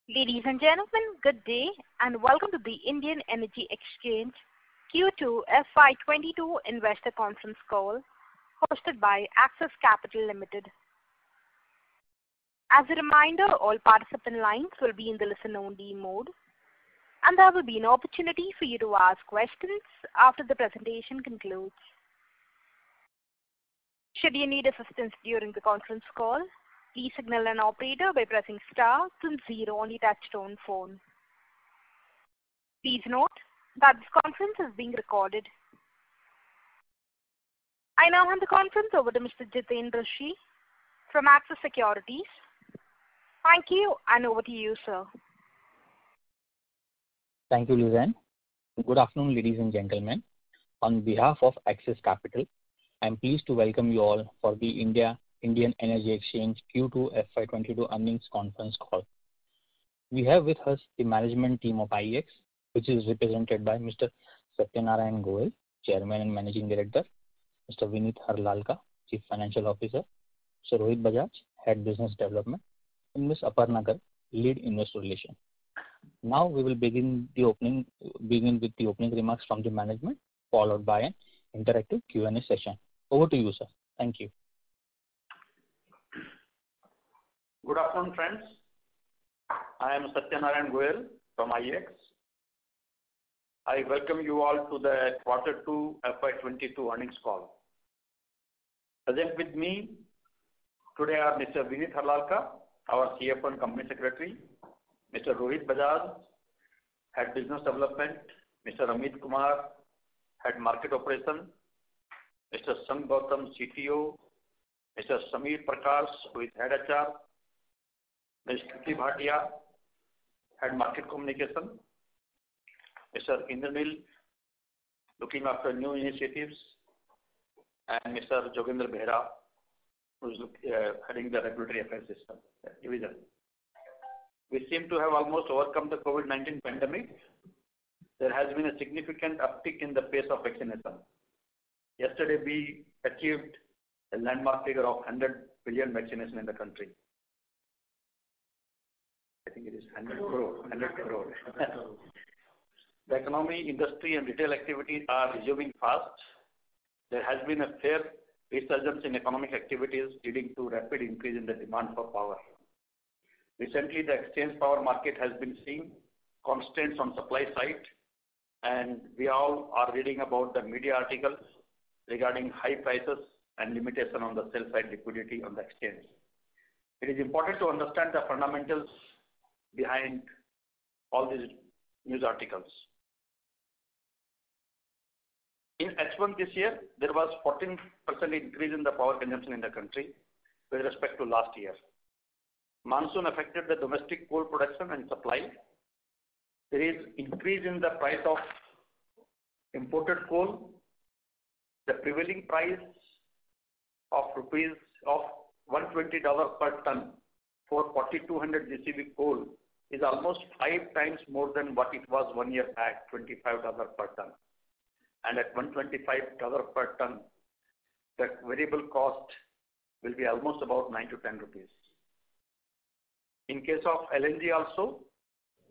Ladies and gentlemen, good day and welcome to the Indian Energy Exchange Q2 FY22 Investor Conference Call hosted by Axis Capital Limited. As a reminder, all participant lines will be in the listen-only mode, and there will be an opportunity for you to ask questions after the presentation concludes. Should you need assistance during the conference call, please signal an operator by pressing star then 0 on your touchtone phone. Please note that this conference is being recorded. I now hand the conference over to Mr. Jitendra Shi from Axis Securities. Thank you, and over to you, sir. Thank you, Lizanne. Good afternoon, ladies and gentlemen. On behalf of Axis Capital, I am pleased to welcome you all for the Indian Energy Exchange Q2 FY22 earnings conference call. We have with us the management team of IEX, which is represented by Mr. Satyanarayan Goel, Chairman and Managing Director, Mr. Vineet Harlalka, Chief Financial Officer, Mr. Rohit Bajaj, Head Business Development, and Ms. Aparna Garg, Lead Investor Relations. Now we will begin with the opening remarks from the management, followed by an interactive Q&A session. Over to you, sir. Thank you. Good afternoon, friends. I am Satyanarayan Goel from IEX. I welcome you all to the Q2 FY22 earnings call. Present with me today are Mr. Vineet Harlalka, our CFO and Company Secretary, Mr. Rohit Bajaj, Head Business Development, Mr. Amit Kumar, Head Market Operation, Mr. Sang Gautam, CTO, Mr. Samir Prakash, who is Head HR, Ms. Kriti Bhatia, Head Market Communication, Mr. Indranil, looking after new initiatives, and Mr. Jogendra Behera, who is heading the Regulatory Affairs System Division. We seem to have almost overcome the COVID-19 pandemic. There has been a significant uptick in the pace of vaccination. Yesterday, we achieved a landmark figure of 100 billion vaccination in the country. I think it is 100 crore. The economy, industry and retail activities are resuming fast. There has been a fair resurgence in economic activities leading to rapid increase in the demand for power. Recently, the exchange power market has been seeing constraints on supply side, and we all are reading about the media articles regarding high prices and limitation on the sell side liquidity on the exchange. It is important to understand the fundamentals behind all these news articles. In H1 this year, there was 14% increase in the power consumption in the country with respect to last year. Monsoon affected the domestic coal production and supply. There is increase in the price of imported coal. The prevailing price of $120 per ton for 4,200 GCV coal is almost 5 times more than what it was 1 year back, $25 per ton. And at $125 per ton, the variable cost will be almost about 9 to 10 rupees. In case of LNG also,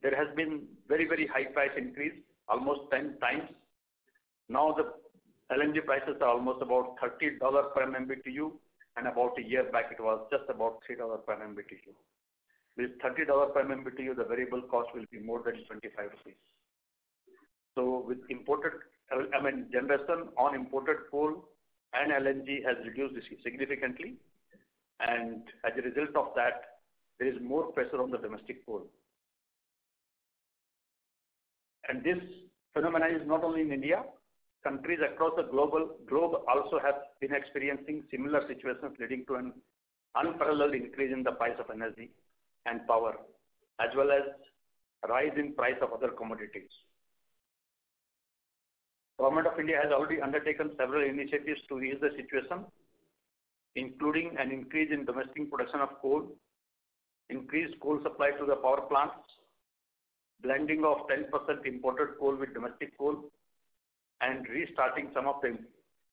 there has been very, very high price increase, almost 10 times. Now the LNG prices are almost about $30 per MMBTU, and about a year back it was just about $3 per MMBTU. With $30 per MMBTU, the variable cost will be more than 25 rupees. So with generation on imported coal and LNG has reduced significantly, and as a result of that, there is more pressure on the domestic coal. And this phenomenon is not only in India. Countries across the globe also have been experiencing similar situations leading to an unparalleled increase in the price of energy and power, as well as rise in price of other commodities. Government of India has already undertaken several initiatives to ease the situation, including an increase in domestic production of coal, increased coal supply to the power plants, blending of 10% imported coal with domestic coal, and restarting some of the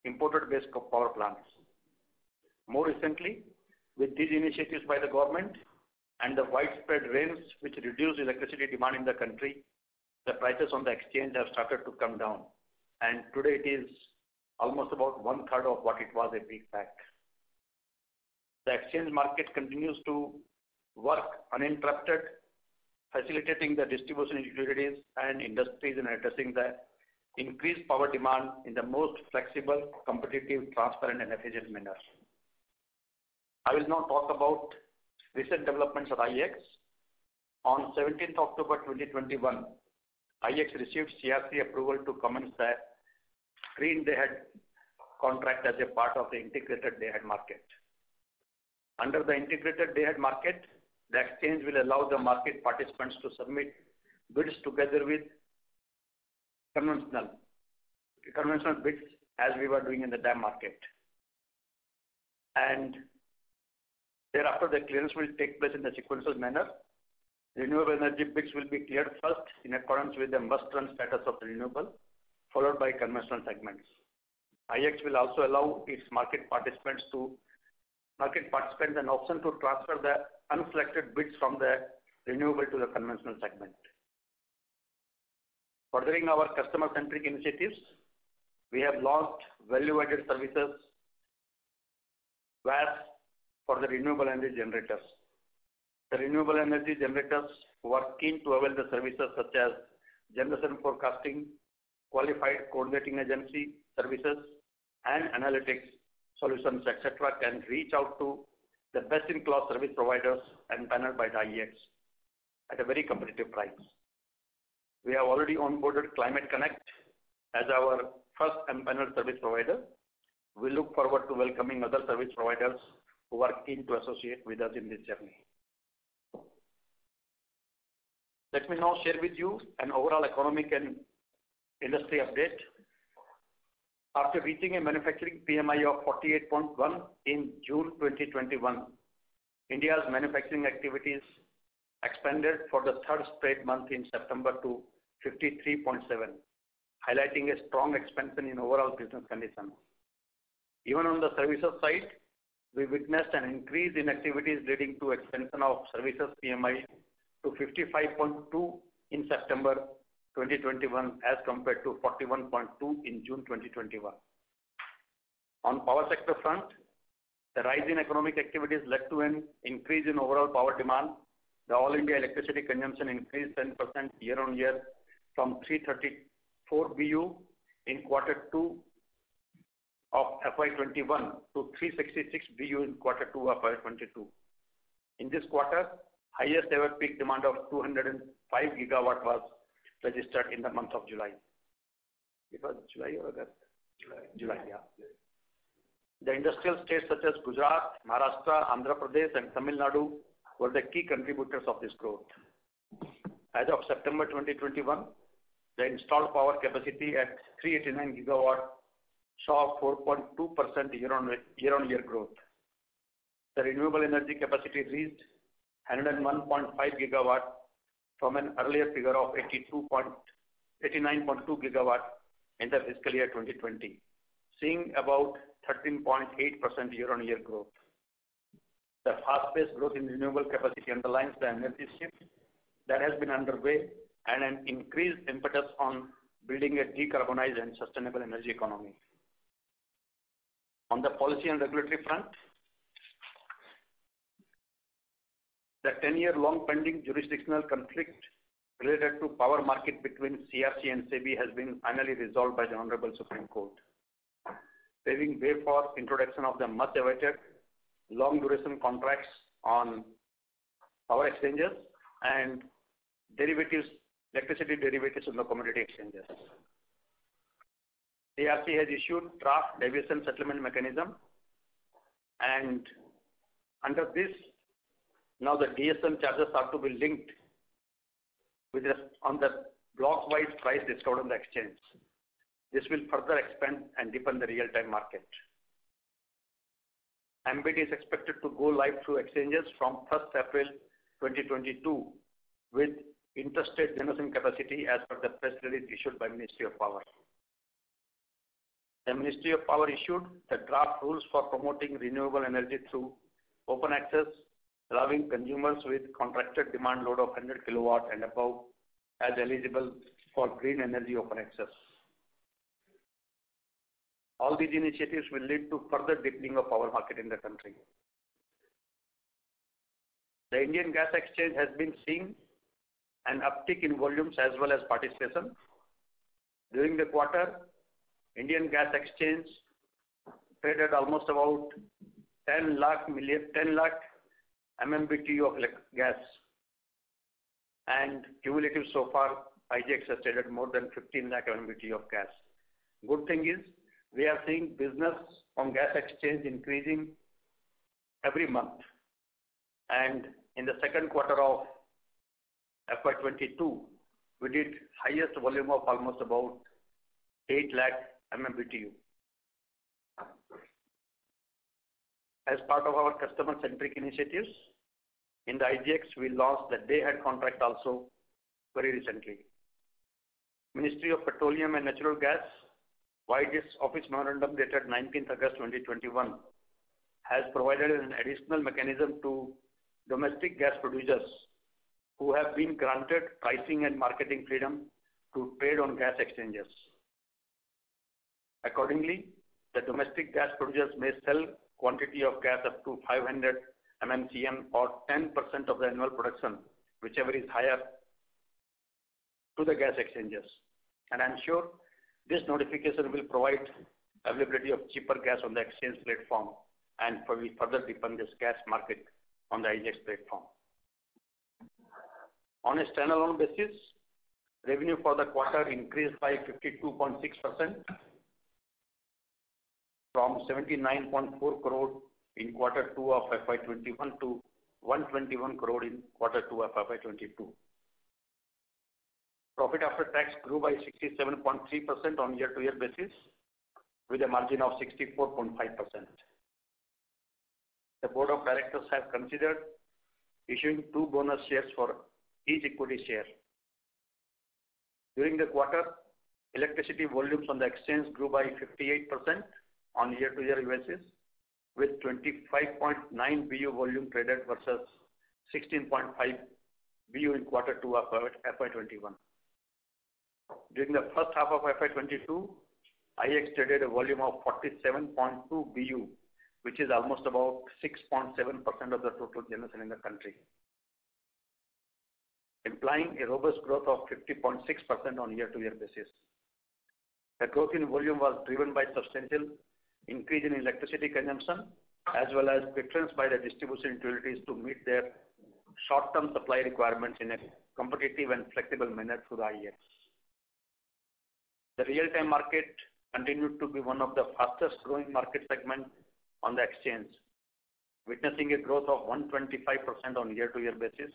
imported based power plants. More recently, with these initiatives by the government, and the widespread rains which reduced electricity demand in the country, the prices on the exchange have started to come down. And today it is almost about 1/3 of what it was a week back. The exchange market continues to work uninterrupted, facilitating the distribution utilities and industries in addressing the increased power demand in the most flexible, competitive, transparent and efficient manner. I will now talk about recent developments at IEX. On 17th October 2021, IEX received CERC approval to commence the Green Day-Ahead contract as a part of the integrated Day-Ahead market. Under the integrated Day-Ahead market, the exchange will allow the market participants to submit bids together with conventional bids as we were doing in the DAM market. And thereafter, the clearance will take place in the sequential manner. Renewable energy bids will be cleared first in accordance with the must-run status of the renewable, followed by conventional segments. IEX will also allow its market participants an option to transfer the unselected bids from the renewable to the conventional segment. Furthering our customer-centric initiatives, we have launched value-added services VAS for the renewable energy generators. The renewable energy generators who are keen to avail the services such as generation forecasting, qualified coordinating agency services, and analytics solutions, etc., can reach out to the best-in-class service providers and paneled by the IEX at a very competitive price. We have already onboarded Climate Connect as our first empaneled service provider. We look forward to welcoming other service providers who are keen to associate with us in this journey. Let me now share with you an overall economic and industry update. After reaching a manufacturing PMI of 48.1 in June 2021, India's manufacturing activities expanded for the third straight month in September to 53.7, highlighting a strong expansion in overall business conditions. Even on the services side, we witnessed an increase in activities leading to expansion of services PMI to 55.2 in September 2021 as compared to 41.2 in June 2021. On power sector front, the rise in economic activities led to an increase in overall power demand. The All India electricity consumption increased 10% year-on-year from 334 BU in Q2 of FY21 to 366 BU in Q2 of FY22. In this quarter, highest ever peak demand of 205 gigawatt was registered in the month of July. It was July or August? July, yeah. The industrial states such as Gujarat, Maharashtra, Andhra Pradesh and Tamil Nadu were the key contributors of this growth. As of September 2021, the installed power capacity at 389 gigawatt saw 4.2% year-on-year growth. The renewable energy capacity reached 101.5 gigawatt from an earlier figure of 89.2 gigawatt in the fiscal year 2020, seeing about 13.8% year-on-year growth. The fast-paced growth in renewable capacity underlines the energy shift that has been underway and an increased impetus on building a decarbonized and sustainable energy economy. On the policy and regulatory front, the 10-year long pending jurisdictional conflict related to power market between CERC and SEBI has been finally resolved by the Honorable Supreme Court, paving way for introduction of the much awaited long duration contracts on power exchanges and derivatives, electricity derivatives on the commodity exchanges. CERC has issued draft deviation settlement mechanism, and under this, now the DSM charges are to be linked with on the block-wise price discovered on the exchange. This will further expand and deepen the real-time market. MBED is expected to go live through exchanges from 1st April 2022 with interstate generation capacity as per the press release issued by Ministry of Power. The Ministry of Power issued the draft rules for promoting renewable energy through open access allowing consumers with contracted demand load of 100 kilowatt and above as eligible for green energy open access. All these initiatives will lead to further deepening of power market in the country. The Indian Gas Exchange has been seeing an uptick in volumes as well as participation. During the quarter, Indian Gas Exchange traded almost about 10 lakh MMBtu of gas, and cumulative so far, IGX has traded more than 15 lakh MMBtu of gas. Good thing is, we are seeing business on gas exchange increasing every month, and in the second quarter of FY22, we did highest volume of almost about 8 lakh MMBtu. As part of our customer-centric initiatives, in the IGX, we launched the day-ahead contract also very recently. Ministry of Petroleum and Natural Gas, via its office memorandum dated 19th August 2021, has provided an additional mechanism to domestic gas producers who have been granted pricing and marketing freedom to trade on gas exchanges. Accordingly, the domestic gas producers may sell quantity of gas up to 500 MMCM or 10% of the annual production, whichever is higher, to the gas exchanges. And I'm sure this notification will provide availability of cheaper gas on the exchange platform and will further deepen this gas market on the IGX platform. On a standalone basis, revenue for the quarter increased by 52.6% from 79.4 crore in quarter 2 of FY21 to 121 crore in quarter 2 of FY22. Profit after tax grew by 67.3% on year-to-year basis with a margin of 64.5%. The Board of Directors have considered issuing 2 bonus shares for each equity share. During the quarter, electricity volumes on the exchange grew by 58% on year-to-year basis with 25.9 BU volume traded versus 16.5 BU in quarter 2 of FY21. During the first half of FY22, IEX traded a volume of 47.2 BU, which is almost about 6.7% of the total generation in the country, implying a robust growth of 50.6% on year-to-year basis. The growth in volume was driven by substantial increase in electricity consumption as well as preference by the distribution utilities to meet their short-term supply requirements in a competitive and flexible manner through the IEX. The real-time market continued to be one of the fastest growing market segments on the exchange, witnessing a growth of 125% on year-to-year basis.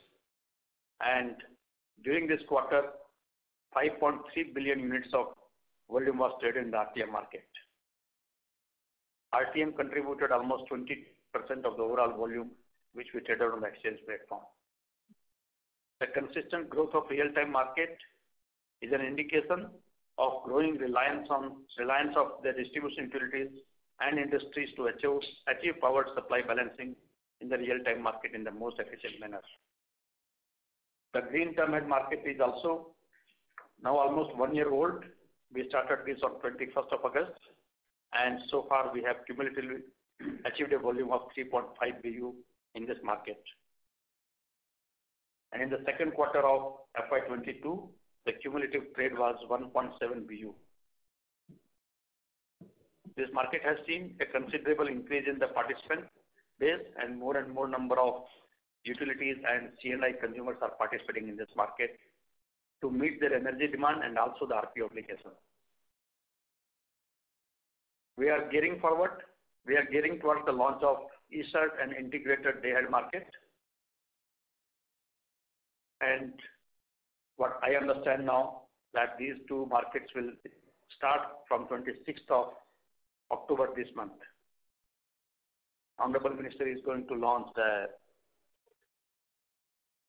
And during this quarter, 5.3 billion units of volume was traded in the RTM market. RTM contributed almost 20% of the overall volume which we traded on the exchange platform. The consistent growth of real-time market is an indication of growing reliance of the distribution utilities and industries to achieve power supply balancing in the real-time market in the most efficient manner. The green term-ahead market is also now almost 1 year old. We started this on 21st of August, and so far we have cumulatively achieved a volume of 3.5 BU in this market. And in the second quarter of FY22, the cumulative trade was 1.7 BU. This market has seen a considerable increase in the participant base, and more number of utilities and C&I consumers are participating in this market to meet their energy demand and also the RP obligation. We are gearing forward. We are gearing towards the launch of ESCert and integrated day-ahead market. And what I understand now that these 2 markets will start from 26th of October this month. Honorable Minister is going to launch the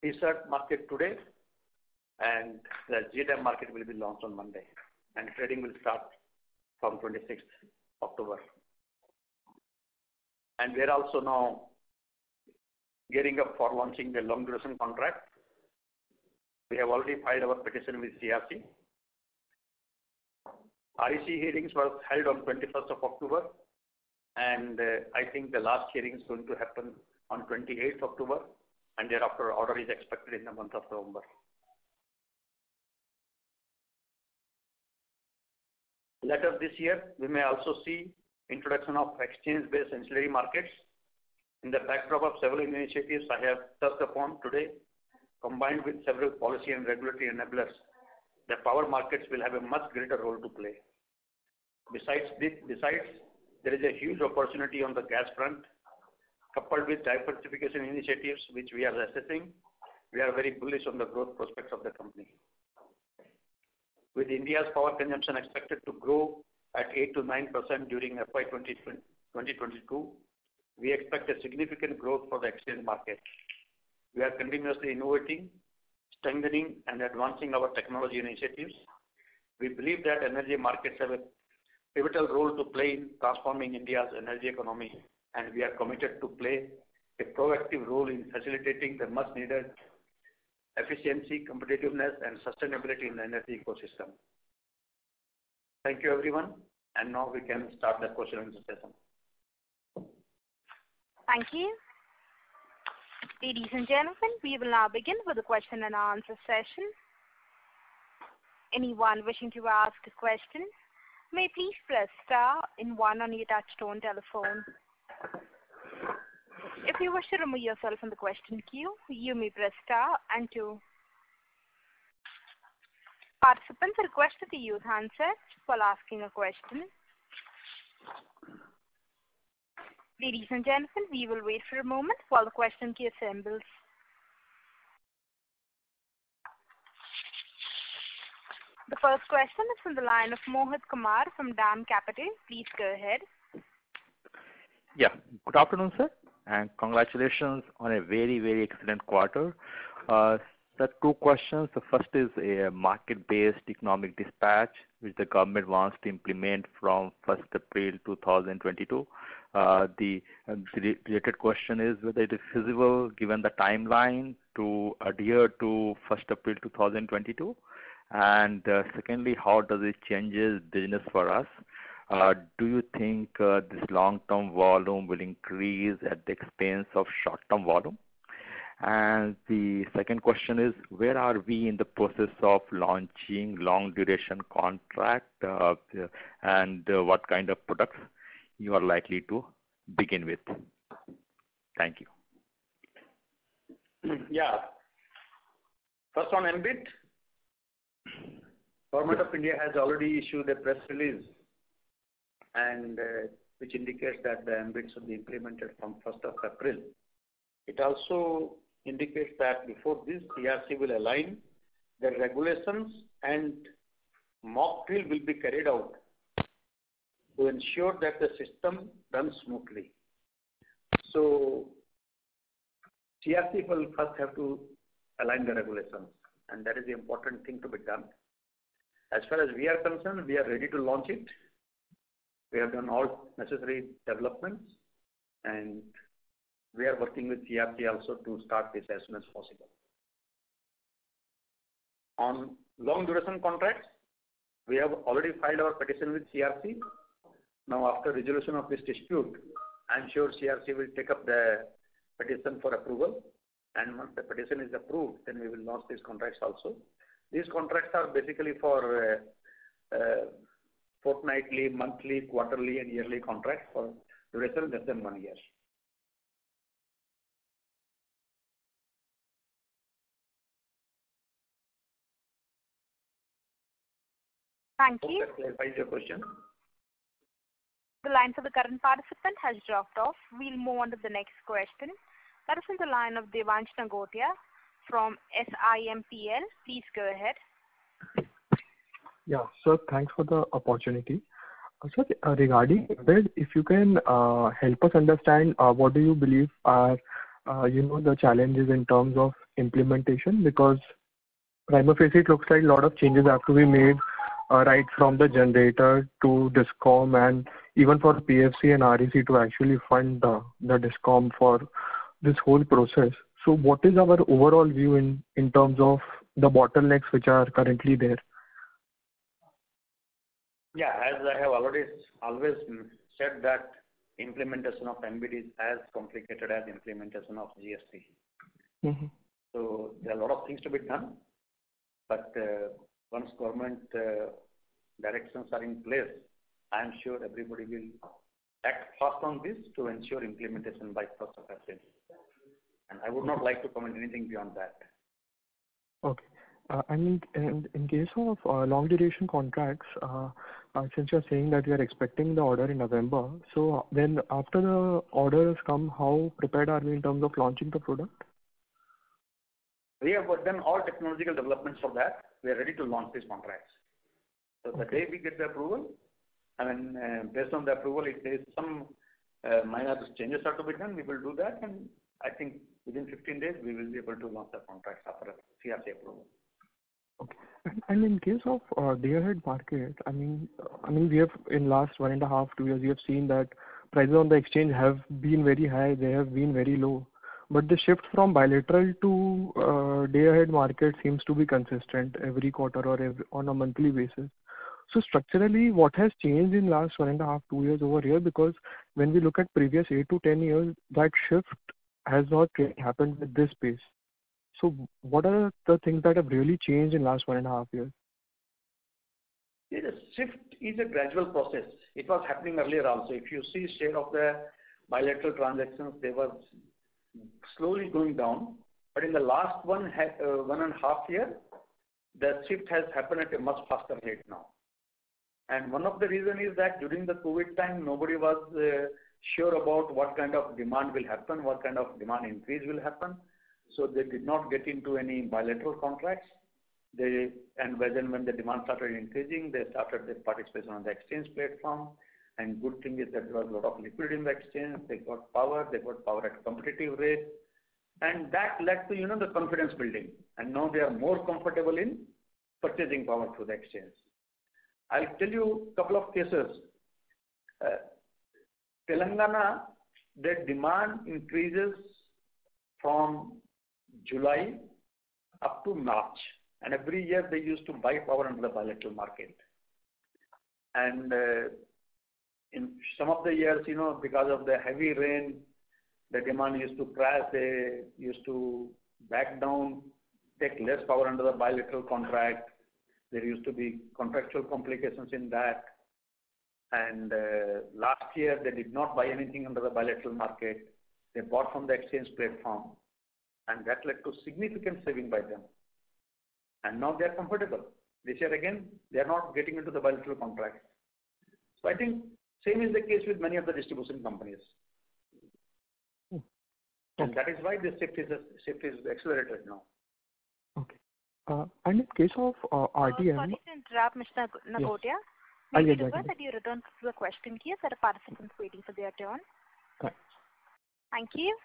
ESCert market today, and the GDAM market will be launched on Monday, and trading will start from 26th October. And we are also now gearing up for launching the long duration contract. We have already filed our petition with CERC. REC hearings were held on 21st of October, and I think the last hearing is going to happen on 28th October, and thereafter order is expected in the month of November. Later this year, we may also see introduction of exchange-based ancillary markets. In the backdrop of several initiatives I have touched upon today, combined with several policy and regulatory enablers, the power markets will have a much greater role to play. Besides, there is a huge opportunity on the gas front. Coupled with diversification initiatives which we are assessing, we are very bullish on the growth prospects of the company. With India's power consumption expected to grow at 8 to 9% during FY 2022, we expect a significant growth for the exchange market. We are continuously innovating, strengthening and advancing our technology initiatives. We believe that energy markets have a pivotal role to play in transforming India's energy economy, and we are committed to play a proactive role in facilitating the much needed efficiency, competitiveness and sustainability in the energy ecosystem. Thank you everyone, and now we can start the question and answer session. Thank you. Ladies and gentlemen, we will now begin with the question and answer session. Anyone wishing to ask a question may please press star and 1 on your touchtone telephone. If you wish to remove yourself from the question queue, you may press star and 2. Participants are requested to use handsets while asking a question. Ladies and gentlemen, we will wait for a moment while the question queue assembles. The first question is from the line of Mohit Kumar from DAM Capital. Please go ahead. Yeah, good afternoon, sir, and congratulations on a very, very excellent quarter. There are 2 questions. The first is a market-based economic dispatch, which the government wants to implement from 1st April 2022. The related question is whether it is feasible, given the timeline, to adhere to 1st April 2022. And secondly, how does it changes business for us? Do you think this long-term volume will increase at the expense of short-term volume? And the second question is, where are we in the process of launching long duration contract, and what kind of products you are likely to begin with? Thank you. Yeah. First on MBIT, Government of India has already issued a press release and which indicates that the MBIT should be implemented from 1st of April. It also indicates that before this, CERC will align the regulations and mock drill will be carried out to ensure that the system runs smoothly. So CERC will first have to align the regulations, and that is the important thing to be done. As far as we are concerned, we are ready to launch it. We have done all necessary developments, and we are working with CERC also to start this as soon as possible. On long duration contracts, we have already filed our petition with CERC. Now, after resolution of this dispute, I am sure CERC will take up the petition for approval, and once the petition is approved, then we will launch these contracts also. These contracts are basically for fortnightly, monthly, quarterly and yearly contracts for duration less than 1 year. Thank you. Hope that clarifies your question. The line for the current participant has dropped off. We'll move on to the next question. That is on the line of Devansh Nagotia from SIMPL. Please go ahead. Yeah, sir, thanks for the opportunity. Sir, regarding that, if you can help us understand what do you believe are the challenges in terms of implementation, because prima facie it looks like a lot of changes have to be made right from the generator to DISCOM and even for PFC and REC to actually fund the DISCOM for this whole process. So what is our overall view in terms of the bottlenecks which are currently there? Yeah, as I have always said that implementation of MBD is as complicated as implementation of GST. Mm-hmm. So there are a lot of things to be done, but once government directions are in place, I am sure everybody will act fast on this to ensure implementation by 1st of April. And I would not like to comment anything beyond that. Okay. And in case of long duration contracts, since you're saying that we are expecting the order in November, so then after the order has come, how prepared are we in terms of launching the product? We have done all technological developments for that. We are ready to launch these contracts. So the day we get the approval, based on the approval, if there is some minor changes are to be done, we will do that. And I think within 15 days, we will be able to launch the contracts after CERC approval. Okay. And in case of day-ahead market, I mean, we have in last 1.5, 2 years, we have seen that prices on the exchange have been very high, they have been very low. But the shift from bilateral to day-ahead market seems to be consistent every quarter or on a monthly basis. So structurally, what has changed in last 1.5, 2 years over here? Because when we look at previous 8 to 10 years, that shift has not really happened with this pace. So what are the things that have really changed in last 1.5 years? The shift is a gradual process. It was happening earlier also. If you see share of the bilateral transactions, they were slowly going down. But in the last 1.5 years, the shift has happened at a much faster rate now. And one of the reasons is that during the COVID time, nobody was sure about what kind of demand will happen, what kind of demand increase will happen. So they did not get into any bilateral contracts. And when the demand started increasing, they started their participation on the exchange platform. And good thing is that there was a lot of liquidity in the exchange. They got power at competitive rate. And that led to, the confidence building. And now they are more comfortable in purchasing power through the exchange. I'll tell you a couple of cases. Telangana, their demand increases from July up to March. And every year they used to buy power under the bilateral market. And in some of the years, because of the heavy rain, the demand used to crash. They used to back down, take less power under the bilateral contract. There used to be contractual complications in that. And last year, they did not buy anything under the bilateral market. They bought from the exchange platform. And that led to significant saving by them. And now they are comfortable. This year again, they are not getting into the bilateral contracts. So I think same is the case with many of the distribution companies. And that is why the shift is accelerated now. Okay. And in case of RTM... Sorry to interrupt, Mr. Nagotia. Yes. May we request that you return to the question queue? There are participants waiting for their turn. Thanks. Thank you.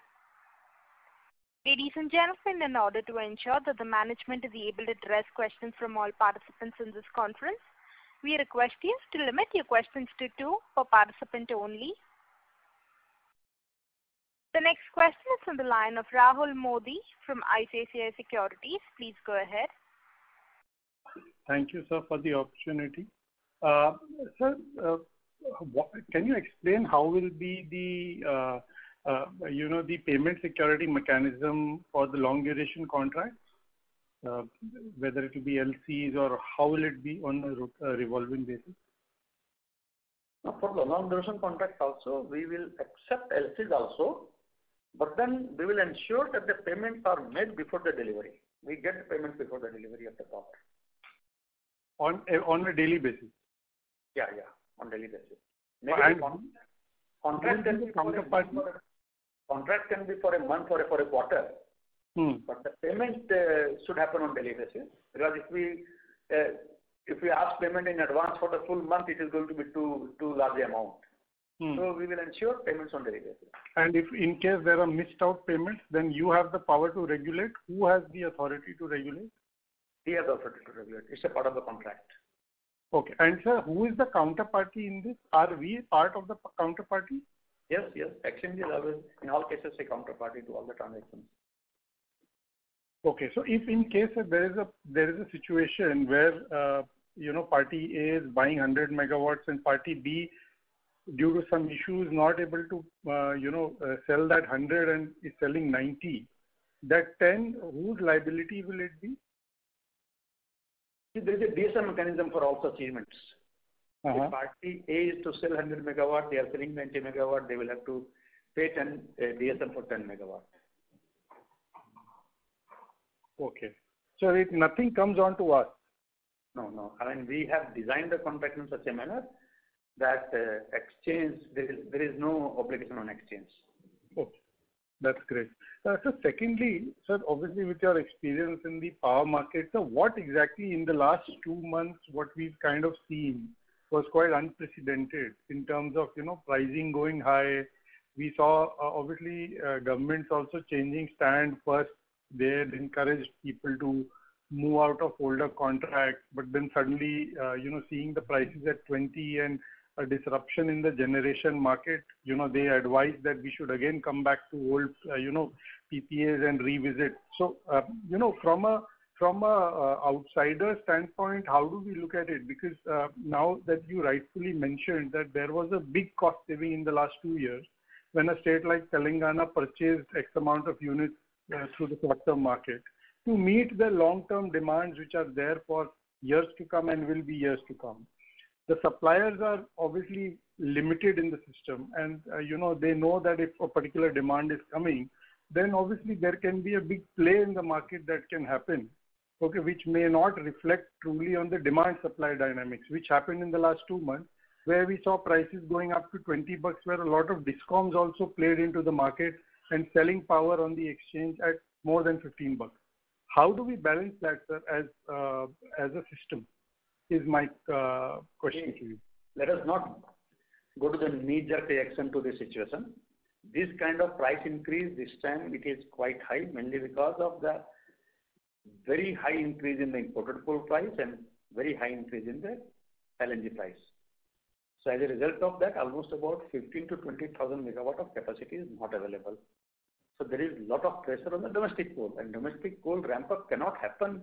Ladies and gentlemen, in order to ensure that the management is able to address questions from all participants in this conference, we request you to limit your questions to 2 per participant only. The next question is from the line of Rahul Modi from ICICI Securities. Please go ahead. Thank you, sir, for the opportunity. Sir, can you explain how will be the the payment security mechanism for the long duration contracts? Whether it will be LCs or how will it be on a revolving basis? For the long duration contract also, we will accept LCs also, but then we will ensure that the payments are made before the delivery. We get the payment before the delivery of the power. On a daily basis? Yeah, on daily basis. Contract can be for a month or for a quarter, but the payment should happen on daily basis. Because if we ask payment in advance for the full month, it is going to be too large amount. So we will ensure payments on daily basis. And if in case there are missed out payments, then you have the power to regulate. Who has the authority to regulate? He has the authority to regulate. It's a part of the contract. Okay. And sir, who is the counterparty in this? Are we part of the counterparty? Yes. Exchange is always, in all cases, a counterparty to all the transactions. Okay. So if in case there is a situation where party A is buying 100 megawatts and party B, due to some issues, not able to sell that 100 and is selling 90, that 10, whose liability will it be? See, there is a DSM mechanism for all such events. If party A is to sell 100 megawatt, they are selling 90 megawatt, they will have to pay 10 DSM for 10 megawatt. Okay. So nothing comes on to us. No. I mean, we have designed the contract in such a manner that exchange, there is no obligation on exchange. Okay. That's great. So secondly, sir, obviously with your experience in the power market, so what exactly in the last 2 months, what we've kind of seen was quite unprecedented in terms of, pricing going high. We saw obviously governments also changing stand. First, they had encouraged people to move out of older contracts, but then suddenly, seeing the prices at 20 and a disruption in the generation market, they advised that we should again come back to old, PPAs and revisit. So, from a outsider standpoint, how do we look at it? Because now that you rightfully mentioned that there was a big cost saving in the last 2 years when a state like Telangana purchased X amount of units through the short-term market to meet the long-term demands which are there for years to come and will be years to come. The suppliers are obviously limited in the system, and they know that if a particular demand is coming, then obviously there can be a big play in the market that can happen, okay, which may not reflect truly on the demand-supply dynamics, which happened in the last 2 months, where we saw prices going up to $20, where a lot of discoms also played into the market and selling power on the exchange at more than $15. How do we balance that, sir, as a system? Is my question to you. Let us not go to the knee-jerk reaction to this situation. This kind of price increase, this time it is quite high, mainly because of the very high increase in the imported coal price and very high increase in the LNG price. So as a result of that, almost about 15 to 20,000 megawatt of capacity is not available. So there is a lot of pressure on the domestic coal, and domestic coal ramp-up cannot happen,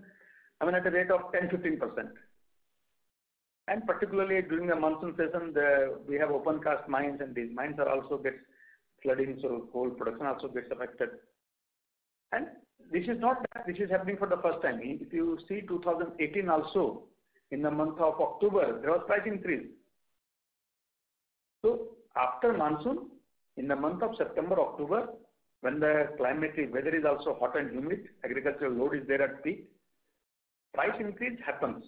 at a rate of 10-15%. And particularly during the monsoon season, we have open cast mines, and these mines are also get flooding, so coal production also gets affected. And this is not that this is happening for the first time. If you see 2018 also, in the month of October, there was price increase. So after monsoon, in the month of September, October, when the climatic weather is also hot and humid, agricultural load is there at peak, price increase happens.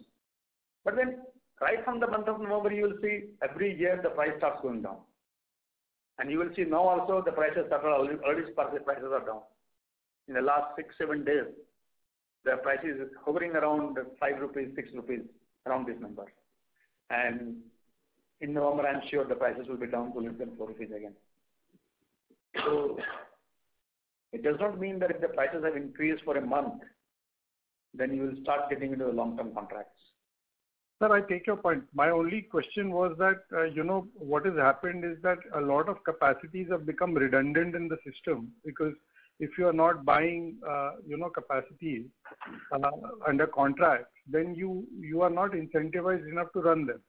But then right from the month of November, you will see every year the price starts going down. And you will see now also the prices already prices are down. In the last 6-7 days, the price is hovering around 5 rupees, 6 rupees, around this number. And in November, I'm sure the prices will be down to less than 4 rupees again. So it does not mean that if the prices have increased for a month, then you will start getting into the long-term contracts. Sir, I take your point. My only question was that, what has happened is that a lot of capacities have become redundant in the system, because if you are not buying, capacities under contract, then you are not incentivized enough to run them.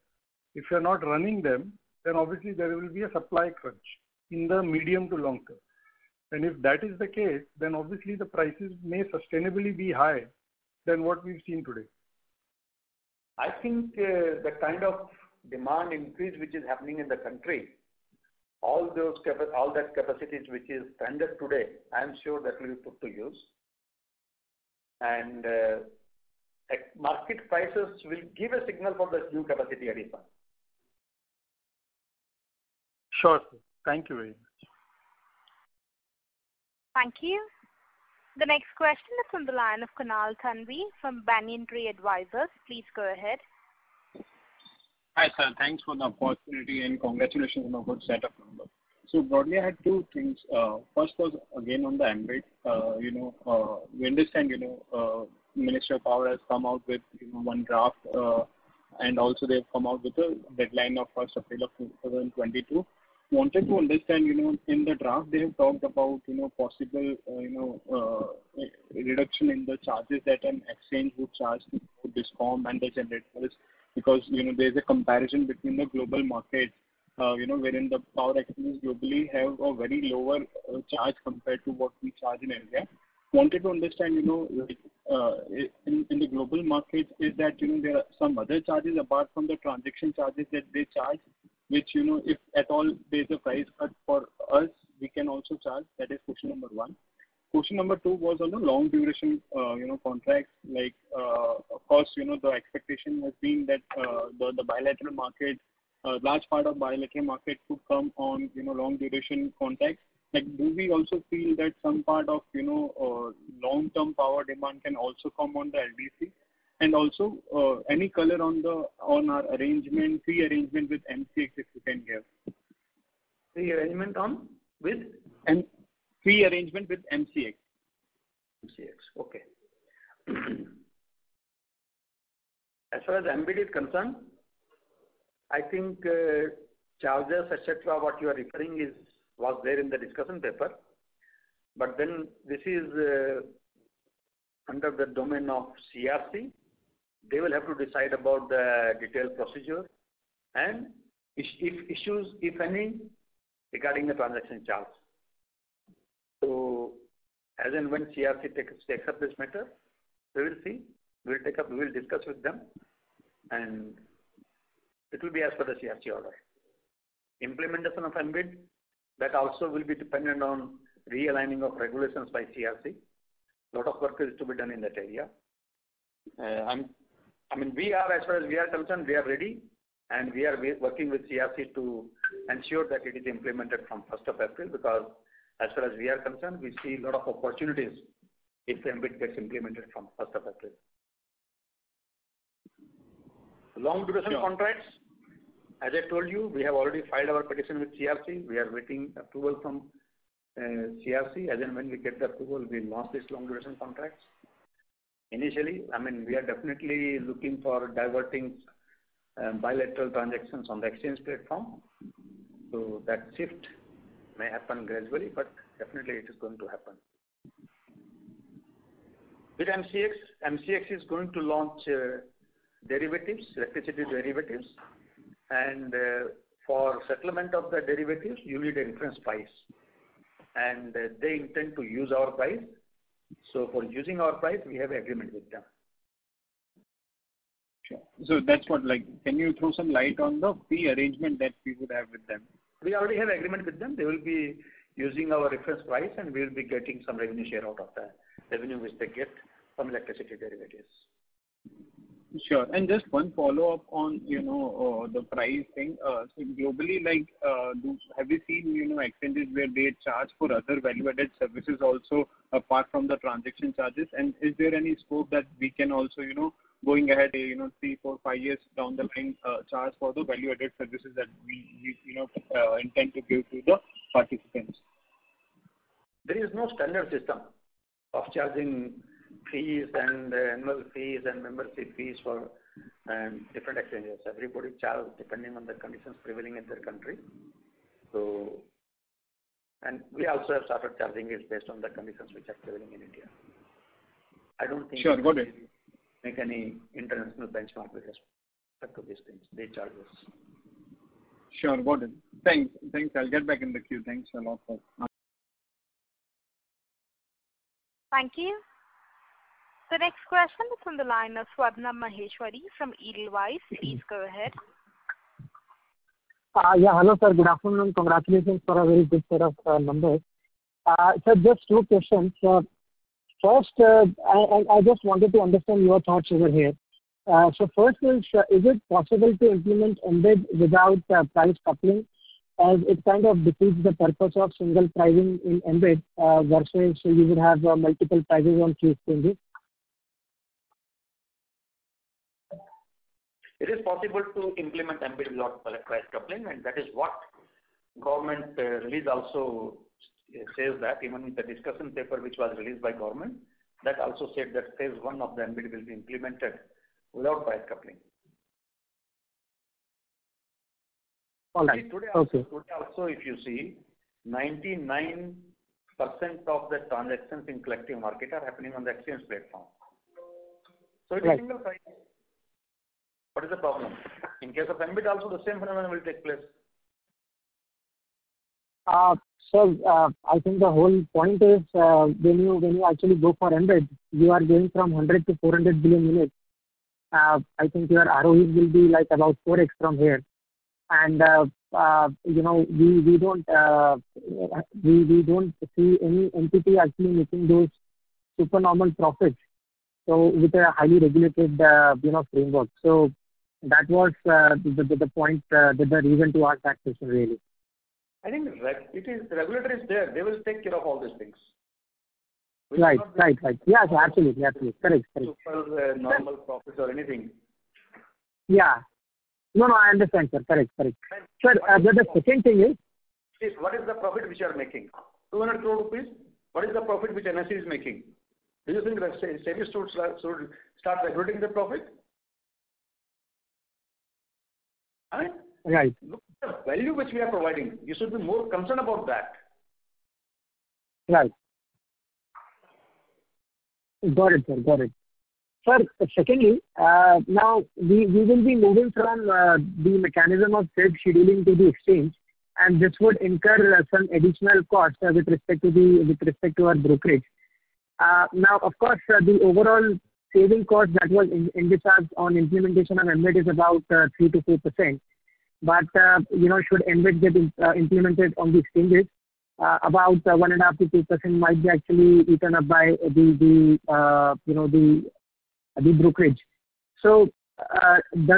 If you are not running them, then obviously there will be a supply crunch in the medium to long term. And if that is the case, then obviously the prices may sustainably be high than what we've seen today. I think the kind of demand increase which is happening in the country, all that capacities which is stranded today, I am sure that will be put to use. And market prices will give a signal for the new capacity addition. Sure, sir. Thank you very much. Thank you. The next question is from the line of Kunal Thanvi from Banyan Tree Advisors. Please go ahead. Hi, sir. Thanks for the opportunity and congratulations on a good set of numbers. So broadly, I had two things. First was again on the ambit. We understand, Ministry of Power has come out with one draft, and also they've come out with a deadline of 1st April of 2022 wanted to understand, in the draft they have talked about, possible, reduction in the charges that an exchange would charge to DISCOM and the generators, because, there is a comparison between the global markets, wherein the power exchanges globally have a very lower charge compared to what we charge in India. Wanted to understand, in the global markets, is that, there are some other charges apart from the transaction charges that they charge, which, if at all there is a price cut for us, we can also charge. That is question number one. Question number two was on the long duration, contracts. Like, of course, the expectation has been that the bilateral market, large part of bilateral market could come on, long duration contracts. Like, do we also feel that some part of, long-term power demand can also come on the LDC? And also, any color on our fee arrangement with MCX, if you can give. Fee arrangement with? Fee arrangement with MCX. MCX, okay. As far as MBED is concerned, I think charges, etc., what you are referring was there in the discussion paper. But then this is under the domain of CERC. They will have to decide about the detailed procedure and issues, if any, regarding the transaction charge. So, as and when CERC takes up this matter, we will see. We will discuss with them, and it will be as per the CERC order. Implementation of MBED, that also will be dependent on realigning of regulations by CERC. A lot of work is to be done in that area. We are, as far as we are concerned, we are ready, and we are working with CERC to ensure that it is implemented from 1st of April, because as far as we are concerned, we see a lot of opportunities if MBED gets implemented from 1st of April. Long duration contracts, as I told you, we have already filed our petition with CERC. We are waiting approval from CERC. As and when we get the approval, we launch these long duration contracts. Initially, we are definitely looking for diverting bilateral transactions on the exchange platform. So that shift may happen gradually, but definitely it is going to happen. With MCX is going to launch derivatives, electricity derivatives, and for settlement of the derivatives, you need a reference price. And they intend to use our price. So for using our price, we have agreement with them. Sure. So that's what, can you throw some light on the fee arrangement that we would have with them? We already have agreement with them. They will be using our reference price, and we will be getting some revenue share out of the revenue which they get from electricity derivatives. Sure. And just one follow-up on, the price thing. So globally, have you seen, exchanges where they charge for other value-added services also apart from the transaction charges? And is there any scope that we can also, going ahead, 3, 4, 5 years down the line, charge for the value-added services that we intend to give to the participants? There is no standard system of charging fees and annual fees and membership fees for different exchanges. Everybody charges depending on the conditions prevailing in their country. So, and we also have started charging it based on the conditions which are prevailing in India. I don't think sure, got it. Make any international benchmark with respect to these things. They charge us. Sure, got it. Thanks. I'll get back in the queue. Thanks a lot for. Thank you. The next question is from the line of Swarna Maheshwari from Edelweiss. Please go ahead. Hello sir. Good afternoon. Congratulations for a very good set of numbers. Sir, just 2 questions. First, I just wanted to understand your thoughts over here. So first is it possible to implement MBED without price coupling, as it kind of defeats the purpose of single pricing in MBED versus you would have multiple prices on few exchanges? It is possible to implement MBED without price coupling, and that is what government release also says, that even in the discussion paper which was released by government, that also said that phase 1 of the MBED will be implemented without price coupling. All right. Today Okay. also, if you see, 99% of the transactions in collective market are happening on the exchange platform. So it is single price. What is the problem? In case of MBIT also the same phenomenon will take place. So I think the whole point is when you actually go for MBIT, you are going from 100 to 400 billion units. I think your ROEs will be like about 4x from here. And we don't see any entity actually making those supernormal profits. So with a highly regulated framework. So that was the point, the reason to ask that question really. I think the regulator is there. They will take care of all these things. Right. Yes, absolutely. Correct. Super normal profits or anything. Yeah. No, I understand, sir. Correct. Sir, the second thing is... What is the profit which you are making? 200 crore rupees? What is the profit which NSE is making? Do you think that SEBI should start regulating the profit? Right. Look at the value which we are providing. You should be more concerned about that. Right. Got it, sir. Sir, secondly, now we will be moving from the mechanism of self-scheduling to the exchange, and this would incur some additional costs with respect to our brokerage. Now, of course, the overall saving cost that was envisaged on implementation of MBIT is about 3 to 4%. But should MBIT get implemented on the exchanges, about 1.5 to 2% might be actually eaten up by the brokerage. So, do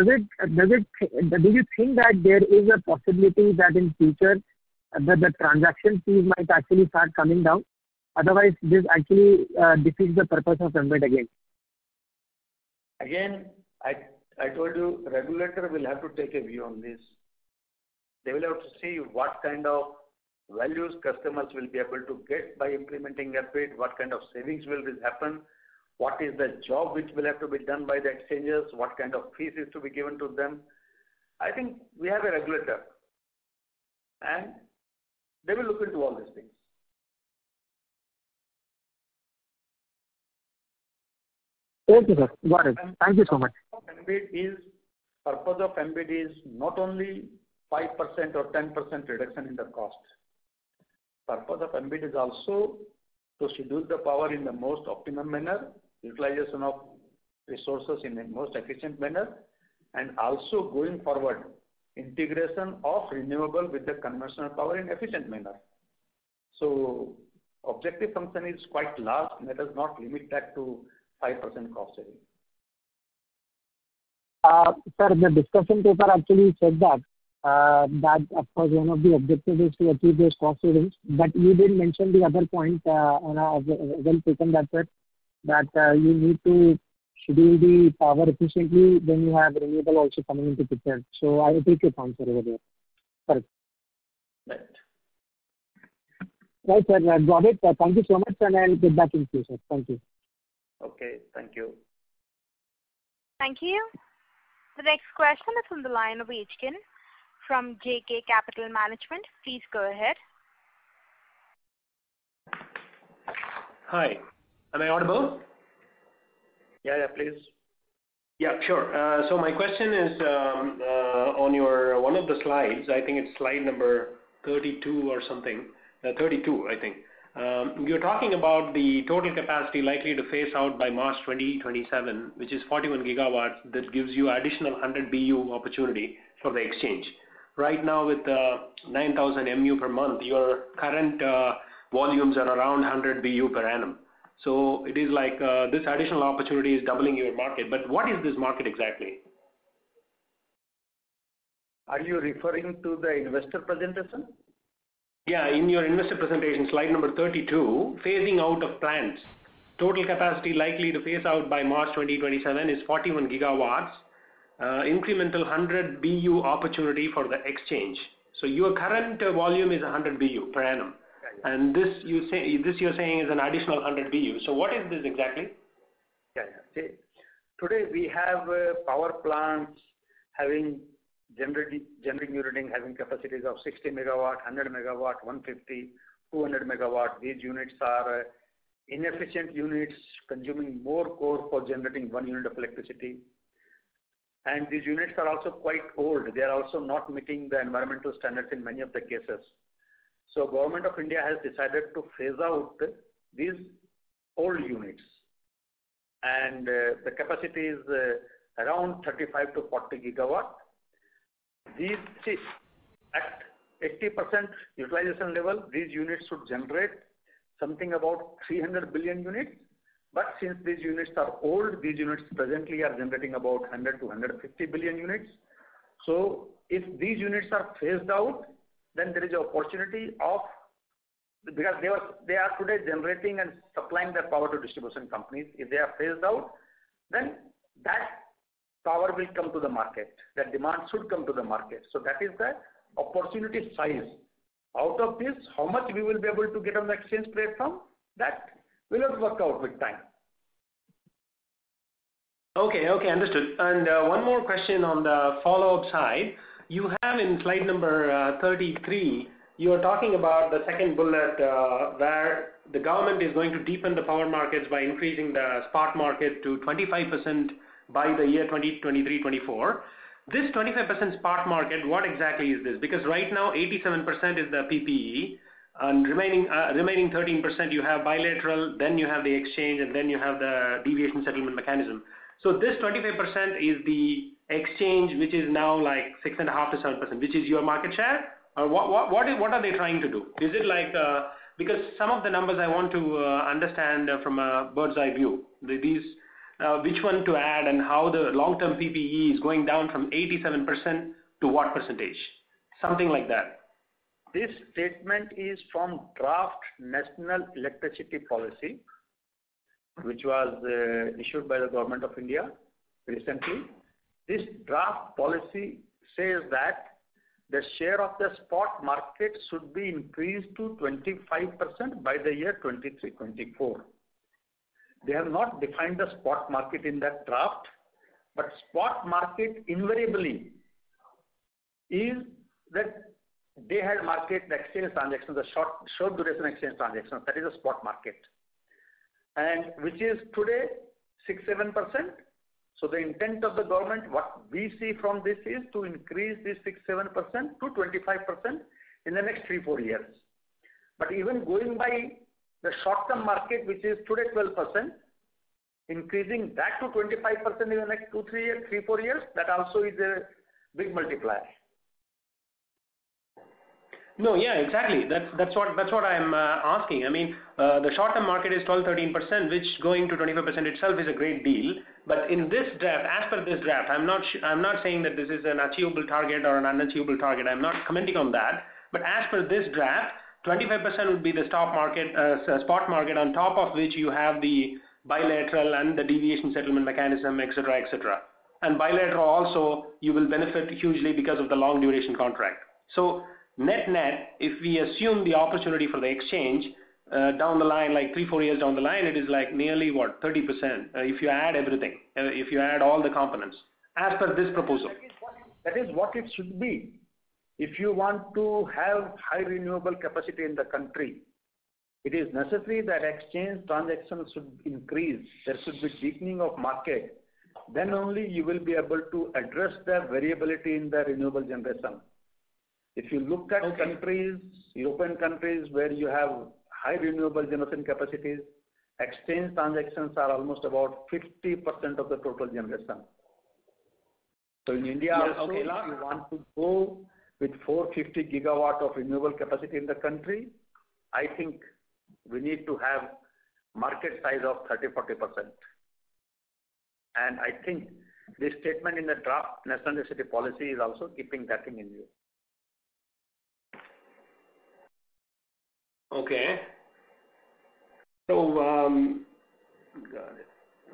you think that there is a possibility that in future the transaction fees might actually start coming down? Otherwise, this actually defeats the purpose of MBIT again. Again, I told you, regulator will have to take a view on this. They will have to see what kind of values customers will be able to get by implementing MBIT, what kind of savings will this happen, what is the job which will have to be done by the exchanges, what kind of fees is to be given to them. I think we have a regulator and they will look into all these things. Okay, sir. Got it. Thank you so much. Purpose of MBIT is not only 5% or 10% reduction in the cost. Purpose of MBIT is also to schedule the power in the most optimum manner, utilization of resources in the most efficient manner, and also going forward, integration of renewable with the conventional power in efficient manner. So, objective function is quite large. Let us not limit that to 5% cost saving. Sir, the discussion paper actually said that of course one of the objectives is to achieve those cost savings. But you did mention the other point, and I have well taken that, sir, that you need to schedule the power efficiently when you have renewable also coming into picture. So I will take your point, sir, over there. Correct. Right, sir. Got it. Thank you so much, and I'll get back in queue, sir. Thank you. Okay, thank you. Thank you. The next question is from the line of Hkin from JK Capital Management. Please go ahead. Hi. Am I audible? Yeah, please. Yeah, sure. So my question is on your one of the slides. I think it's slide number 32 or something. 32, I think. You're talking about the total capacity likely to phase out by March 2027, which is 41 gigawatts. That gives you additional 100 BU opportunity for the exchange. Right now, with 9,000 MU per month, your current volumes are around 100 BU per annum. So it is like this additional opportunity is doubling your market. But what is this market exactly? Are you referring to the investor presentation? Yeah, in your investor presentation, slide number 32, phasing out of plants. Total capacity likely to phase out by March 2027 is 41 gigawatts. Incremental 100 BU opportunity for the exchange. So your current volume is 100 BU per annum. And this you're saying is an additional 100 BU. So what is this exactly? See, today we have power plants having generating unit having capacities of 60 megawatt, 100 megawatt, 150, 200 megawatt. These units are inefficient units consuming more coal for generating 1 unit of electricity. And these units are also quite old. They are also not meeting the environmental standards in many of the cases. So Government of India has decided to phase out these old units. And the capacity is around 35 to 40 gigawatt. These, see, at 80% utilization level, these units should generate something about 300 billion units. But since these units are old, these units presently are generating about 100 to 150 billion units. So if these units are phased out, then there is an opportunity of, because they are today generating and supplying their power to distribution companies. If they are phased out, then that power will come to the market. That demand should come to the market. So that is the opportunity size. Out of this, how much we will be able to get on the exchange platform, that will not work out with time. Okay, understood. And one more question on the follow-up side. You have in slide number 33, you are talking about the second bullet where the government is going to deepen the power markets by increasing the spot market to 25% by the year 2023-24. This 25% spot market, what exactly is this? Because right now 87% is the PPE, and remaining 13% you have bilateral, then you have the exchange, and then you have the deviation settlement mechanism. So this 25% is the exchange, which is now like 6.5 to 7%, which is your market share? Or what are they trying to do? Is it like, because some of the numbers I want to understand from a bird's eye view, which one to add and how the long-term PPE is going down from 87% to what percentage? Something like that. This statement is from Draft National Electricity Policy, which was issued by the Government of India recently. This draft policy says that the share of the spot market should be increased to 25% by the year 23-24. They have not defined the spot market in that draft, but spot market invariably is that day-ahead market, the exchange transactions, the short duration exchange transactions, that is a spot market, and which is today 6-7%. So the intent of the government, what we see from this is to increase this 6-7% to 25% in the next 3-4 years. But even going by the short-term market, which is today 12%, increasing that to 25% in the next 3-4 years, that also is a big multiplier. No, yeah, exactly. That's what I'm asking. I mean, the short-term market is 12-13%, which going to 25% itself is a great deal. But in this draft, as per this draft, I'm not saying that this is an achievable target or an unachievable target. I'm not commenting on that. But as per this draft, 25% would be the spot market, on top of which you have the bilateral and the deviation settlement mechanism, etc., etc. And bilateral also, you will benefit hugely because of the long duration contract. So net, if we assume the opportunity for the exchange down the line, like 3-4 years down the line, it is like nearly 30% if you add everything, if you add all the components, as per this proposal. That is what it should be. If you want to have high renewable capacity in the country, it is necessary that exchange transactions should increase. There should be deepening of market. Then only you will be able to address the variability in the renewable generation. If you look at countries, European countries, where you have high renewable generation capacities, exchange transactions are almost about 50% of the total generation. So in India, if you want to go with 450 gigawatt of renewable capacity in the country, I think we need to have market size of 30-40%. And I think this statement in the draft National Electricity Policy is also keeping that thing in view. Okay. So, got it.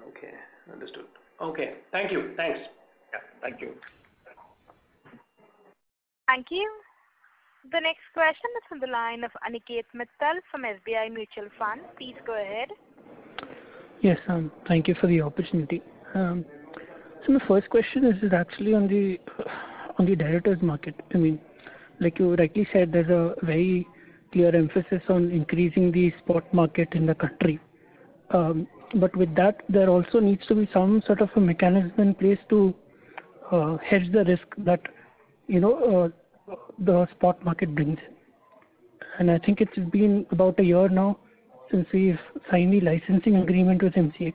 Okay, understood. Okay, thank you. Thanks. Yeah, thank you. Thank you. The next question is from the line of Aniket Mittal from SBI Mutual Fund. Please go ahead. Yes, thank you for the opportunity. So my first question is actually on on the derivatives market. I mean, like you rightly said, there's a very clear emphasis on increasing the spot market in the country. But with that, there also needs to be some sort of a mechanism in place to hedge the risk that the spot market brings in. And I think it's been about a year now since we've signed the licensing agreement with MCX.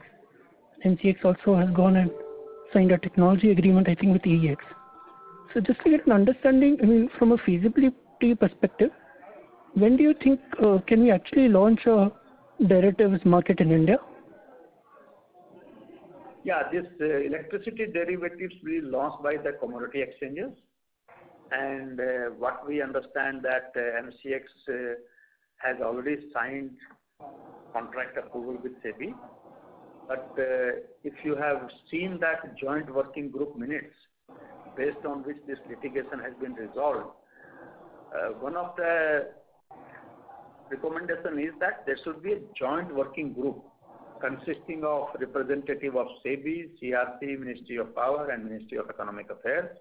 MCX also has gone and signed a technology agreement, I think, with EEX. So just to get an understanding, I mean, from a feasibility perspective, when do you think can we actually launch a derivatives market in India? Yeah, this electricity derivatives will be launched by the commodity exchanges. And what we understand that MCX has already signed contract approval with SEBI. But if you have seen that joint working group minutes based on which this litigation has been resolved, one of the recommendation is that there should be a joint working group consisting of representative of SEBI, CRC, Ministry of Power and Ministry of Economic Affairs.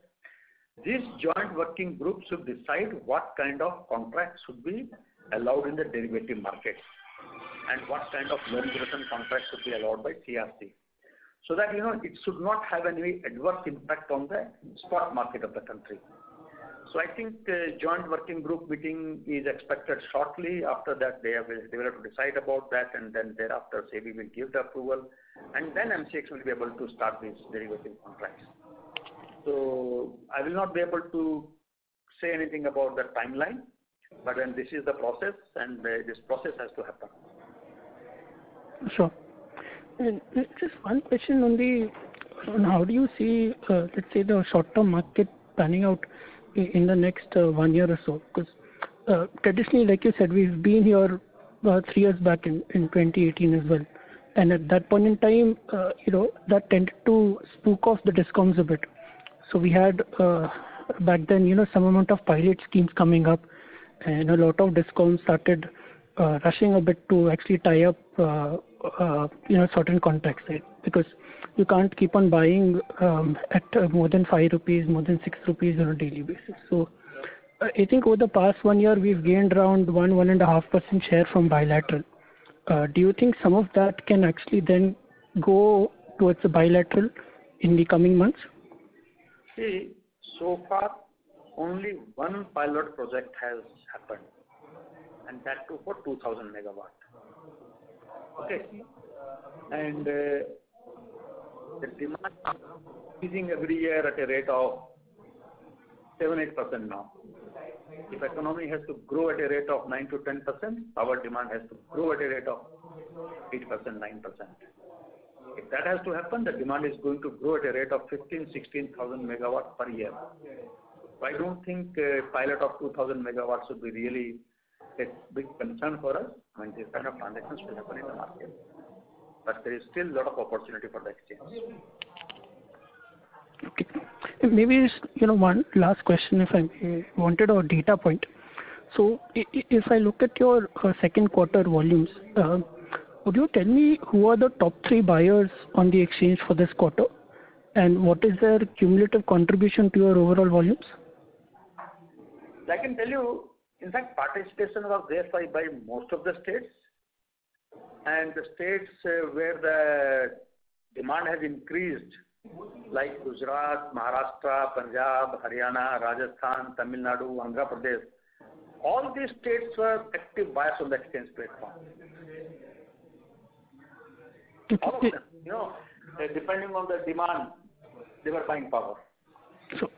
This joint working group should decide what kind of contracts should be allowed in the derivative market and what kind of long duration contracts should be allowed by CRC. So that, it should not have any adverse impact on the spot market of the country. So I think the joint working group meeting is expected shortly. After that, they will have to decide about that, and then thereafter SEBI will give the approval, and then MCX will be able to start these derivative contracts. So I will not be able to say anything about the timeline, but then this is the process, and this process has to happen. Sure. And just one question on how do you see, let's say, the short-term market panning out in the next 1 year or so? Because traditionally, like you said, we've been here 3 years back in 2018 as well. And at that point in time, that tended to spook off the DISCOMs a bit. So we had back then, some amount of pilot schemes coming up, and a lot of DISCOMs started rushing a bit to actually tie up, certain contracts, right? Because you can't keep on buying at more than 5 rupees, more than 6 rupees on a daily basis. So I think over the past 1 year, we've gained around 1.5% share from bilateral. Do you think some of that can actually then go towards the bilateral in the coming months? See, so far, only one pilot project has happened, and that too for 2,000 megawatt. Okay, and the demand is increasing every year at a rate of 7-8% now. If economy has to grow at a rate of 9 to 10%, our demand has to grow at a rate of 8%, 9%. If that has to happen, the demand is going to grow at a rate of 16,000 megawatts per year. So I don't think a pilot of 2,000 megawatts should be really a big concern for us. I mean, these kind of transactions will happen in the market. But there is still a lot of opportunity for the exchange. Okay. Maybe just, one last question, if I wanted a data point. So if I look at your second quarter volumes, would you tell me who are the top 3 buyers on the exchange for this quarter, and what is their cumulative contribution to your overall volumes? I can tell you, in fact, participation was there by most of the states, and the states where the demand has increased, like Gujarat, Maharashtra, Punjab, Haryana, Rajasthan, Tamil Nadu, Andhra Pradesh, all these states were active buyers on the exchange platform. All of them, depending on the demand, they were buying power. So,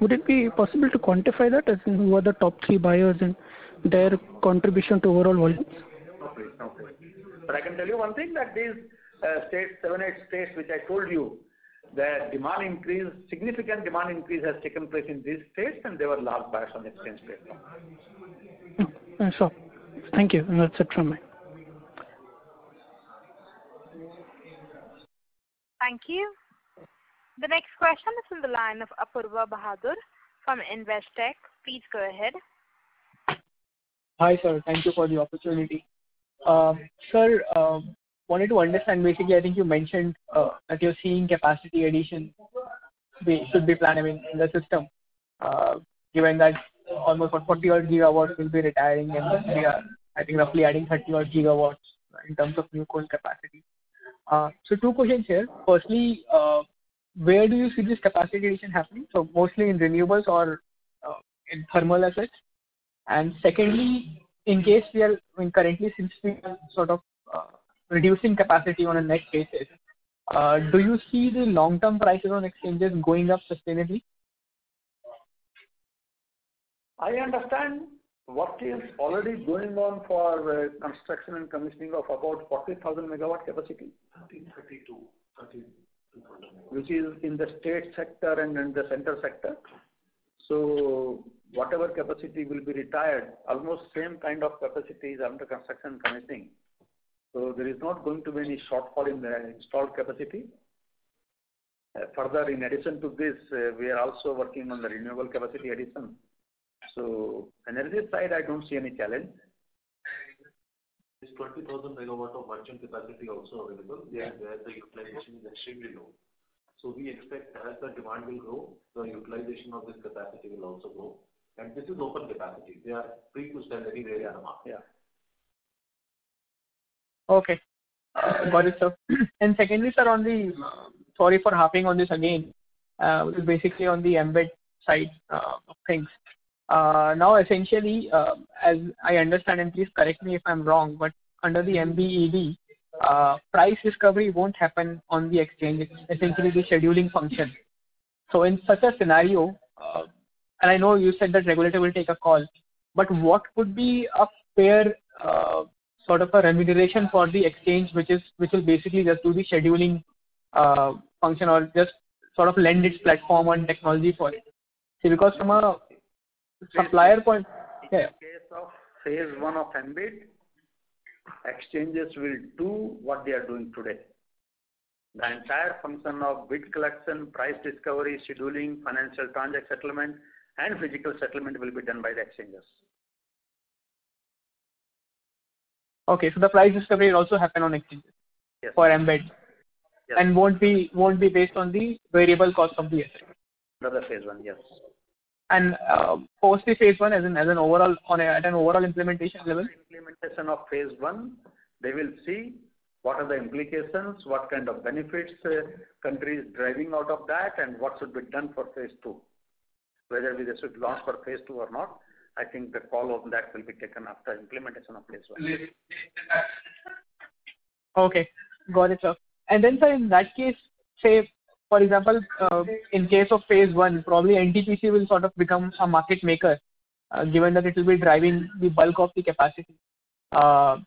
would it be possible to quantify that, as in who are the top 3 buyers and their contribution to overall volumes? No. But I can tell you one thing, that these states, 7-8 states which I told you, the demand increase, significant demand increase has taken place in these states, and they were large buyers on the exchange platform. Sure. Thank you. And that's it from me. Thank you. The next question is from the line of Apurva Bahadur from Investec. Please go ahead. Hi, sir. Thank you for the opportunity. Sir, wanted to understand, basically, I think you mentioned that you're seeing capacity addition should be planned in the system. given that almost 40 odd gigawatts will be retiring and we are, I think, roughly adding 30 odd gigawatts in terms of new coal capacity. So two questions here. Firstly, where do you see this capacity addition happening? So mostly in renewables or in thermal assets? And secondly, in case we are currently, since we are sort of reducing capacity on a net basis, do you see the long-term prices on exchanges going up sustainably? I understand what is already going on for construction and commissioning of about 40,000 megawatt capacity. 1332. Which is in the state sector and in the center sector. So whatever capacity will be retired, almost same kind of capacity is under construction and commissioning. So there is not going to be any shortfall in the installed capacity. Further, in addition to this, we are also working on the renewable capacity addition. So energy side, I don't see any challenge. This 20,000 megawatt of merchant capacity also available, where the utilization is extremely low. So we expect as the demand will grow, the utilization of this capacity will also grow. And this is open capacity. They are free to sell anywhere in the market. Yeah. Okay. Got it, sir. And secondly, sir, on the, sorry for harping on this again, basically on the embed side of things. Now, essentially, as I understand, and please correct me if I'm wrong, but under the MBED, price discovery won't happen on the exchange. It's essentially the scheduling function. So in such a scenario, and I know you said that regulator will take a call, but what would be a fair sort of a remuneration for the exchange, which will basically just do the scheduling function or just sort of lend its platform and technology for it? See, because from a supplier point, in case of phase 1 of MBED, exchanges will do what they are doing today. The entire function of bid collection, price discovery, scheduling, financial transaction settlement, and physical settlement will be done by the exchanges. Okay, so the price discovery will also happen on exchanges for embed, and won't be based on the variable cost of the asset. Another phase 1, yes. And post the phase 1, as an overall at an overall implementation level. Implementation of phase 1, they will see what are the implications, what kind of benefits country is driving out of that, and what should be done for phase 2. Whether they should launch for phase 2 or not, I think the call on that will be taken after implementation of phase 1. Okay, got it, sir. And then, sir, in that case, say, for example, in case of phase 1, probably NTPC will sort of become a market maker, given that it will be driving the bulk of the capacity. So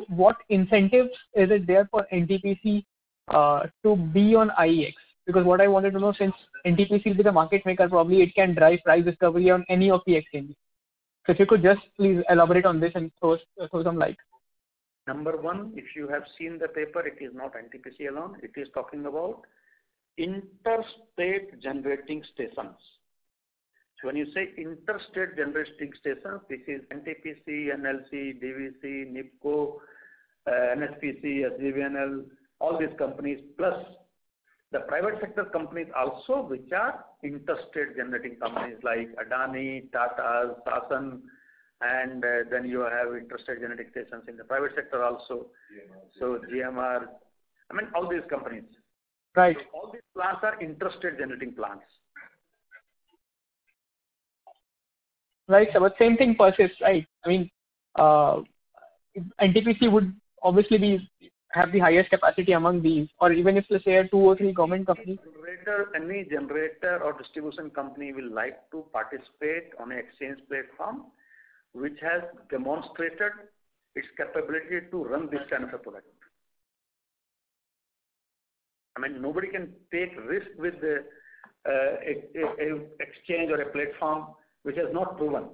what incentives is it there for NTPC to be on IEX? Because what I wanted to know, since NTPC will be the market maker, probably it can drive price discovery on any of the exchanges. So if you could just please elaborate on this and throw some light. Number 1, if you have seen the paper, it is not NTPC alone. It is talking about interstate generating stations. So when you say interstate generating stations, this is NTPC, NLC, DVC, NIPCO, NSPC, SJVNL, all these companies, plus the private sector companies also, which are interstate generating companies like Adani, Tata, Sasan, and then you have interstate generating stations in the private sector also. So GMR, I mean all these companies. Right. So all these plants are interstate generating plants. Right, so but same thing persists, right? I mean, NTPC would obviously have the highest capacity among these, or even if, let's say, 2 or 3 government companies. Any generator or distribution company will like to participate on an exchange platform which has demonstrated its capability to run this kind of a product. I mean, nobody can take risk with the exchange or a platform which has not proven.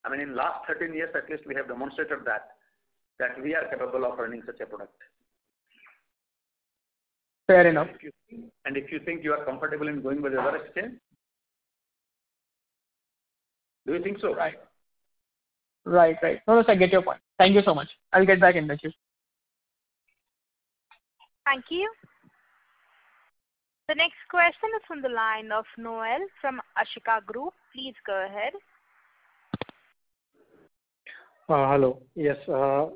I mean, in last 13 years at least, we have demonstrated that we are capable of running such a product. Fair enough. If you think you are comfortable in going with the other exchange, do you think so? Right. No, I get your point. Thank you so much. I'll get back in the queue. Thank you. The next question is from the line of Noel from Ashika Group. Please go ahead. Hello. Yes.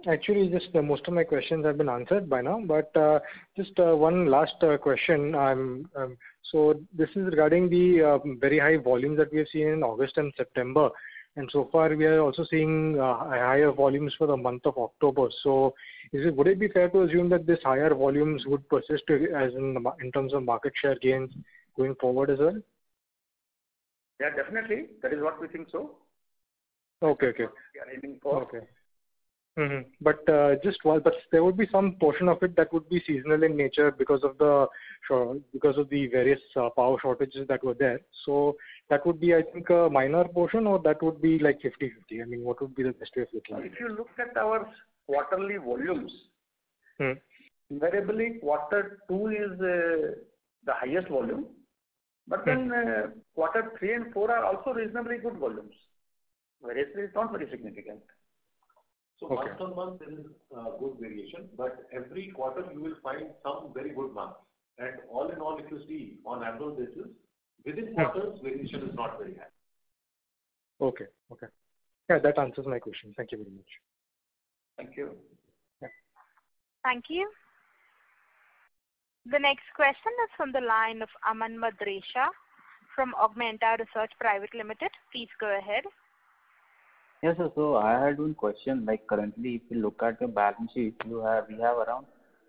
Actually, just most of my questions have been answered by now, but just one last question. So this is regarding the very high volumes that we have seen in August and September, and so far we are also seeing higher volumes for the month of October. So would it be fair to assume that this higher volumes would persist as in terms of market share gains going forward as well? Yeah, definitely. That is what we think so. Okay. We are aiming for. Okay. But but there would be some portion of it that would be seasonal in nature because of the various power shortages that were there. So that would be, I think, a minor portion, or that would be like 50-50. I mean, what would be the best way of looking at it? If you look at our quarterly volumes, invariably quarter 2 is the highest volume, but then quarter 3 and 4 are also reasonably good volumes. Variously, it's not very significant. So month on month there is good variation, but every quarter you will find some very good months. And all in all, if you see on annual basis, within quarters variation is not very high. Okay. Yeah, that answers my question. Thank you very much. Thank you. Yeah. Thank you. The next question is from the line of Aman Madresha from Augmenta Research Private Limited. Please go ahead. Yes, sir. So I had one question. Like currently, if you look at your balance sheet, we have around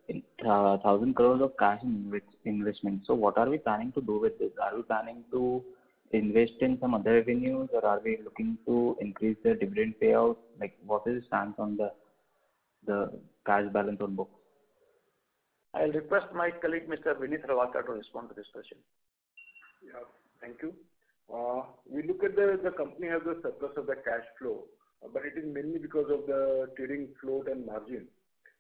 1,000 crores of cash in investment. So what are we planning to do with this? Are we planning to invest in some other revenues, or are we looking to increase the dividend payout? Like, what is the stance on the cash balance on books? I'll request my colleague, Mr. Vineet Rewalkar, to respond to this question. Yeah, thank you. We look at the company has a surplus of the cash flow, but it is mainly because of the trading float and margin,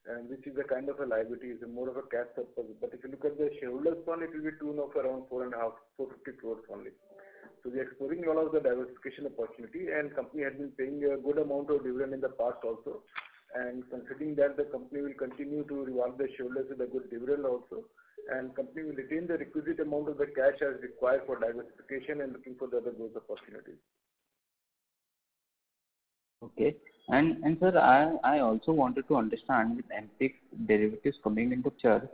and which is a kind of a liability, is more of a cash surplus. But if you look at the shareholders fund, it will be tune of around 450 crores only. So we are exploring a lot of the diversification opportunity, and company has been paying a good amount of dividend in the past also. And considering that, the company will continue to reward the shareholders with a good dividend also, and company will retain the requisite amount of the cash as required for diversification and looking for the other growth opportunities. Okay. And sir, I also wanted to understand with MCX derivatives coming into picture,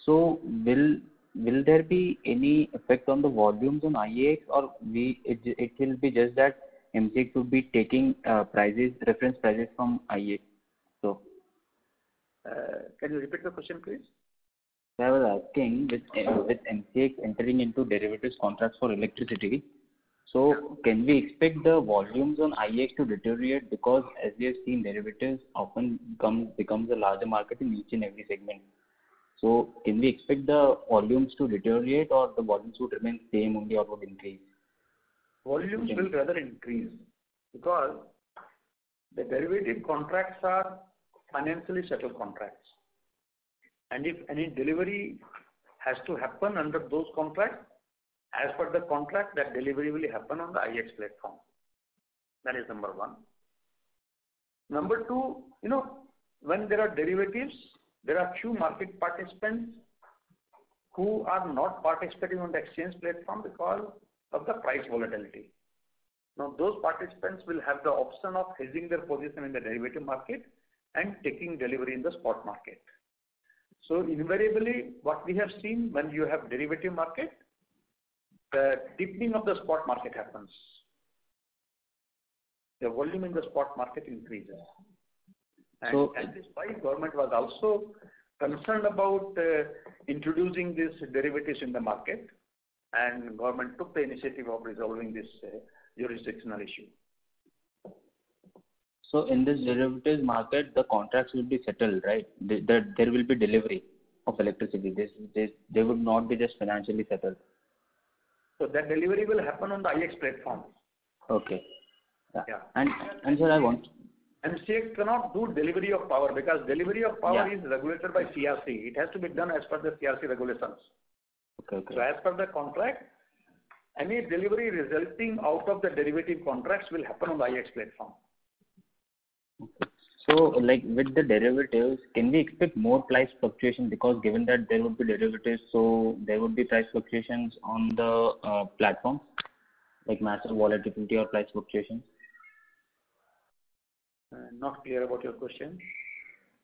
so will there be any effect on the volumes on IEX, or it will be just that MCX would be taking reference prices from IEX? So can you repeat the question, please? I was asking, with MCX entering into derivatives contracts for electricity, so can we expect the volumes on IEX to deteriorate, because as we have seen, derivatives often becomes a larger market in each and every segment. So can we expect the volumes to deteriorate, or the volumes would remain same only, or would increase? Volumes will rather increase, because the derivative contracts are financially settled contracts. And if any delivery has to happen under those contracts, as per the contract, that delivery will happen on the IEX platform. That is number one. Number two, when there are derivatives, there are few market participants who are not participating on the exchange platform because of the price volatility. Now, those participants will have the option of hedging their position in the derivative market and taking delivery in the spot market. So invariably, what we have seen, when you have derivative market, the deepening of the spot market happens. The volume in the spot market increases. And that is why government was also concerned about introducing these derivatives in the market, and government took the initiative of resolving this jurisdictional issue. So in this derivatives market, the contracts will be settled, right? There will be delivery of electricity. They would not be just financially settled. So that delivery will happen on the IEX platform. Okay. Yeah. And sir, I want... MCX cannot do delivery of power, because delivery of power is regulated by CERC. It has to be done as per the CERC regulations. Okay. So as per the contract, any delivery resulting out of the derivative contracts will happen on the IEX platform. Okay. So, like with the derivatives, can we expect more price fluctuation because given that there would be derivatives, so there would be price fluctuations on the platform, like massive volatility or price fluctuations? Not clear about your question.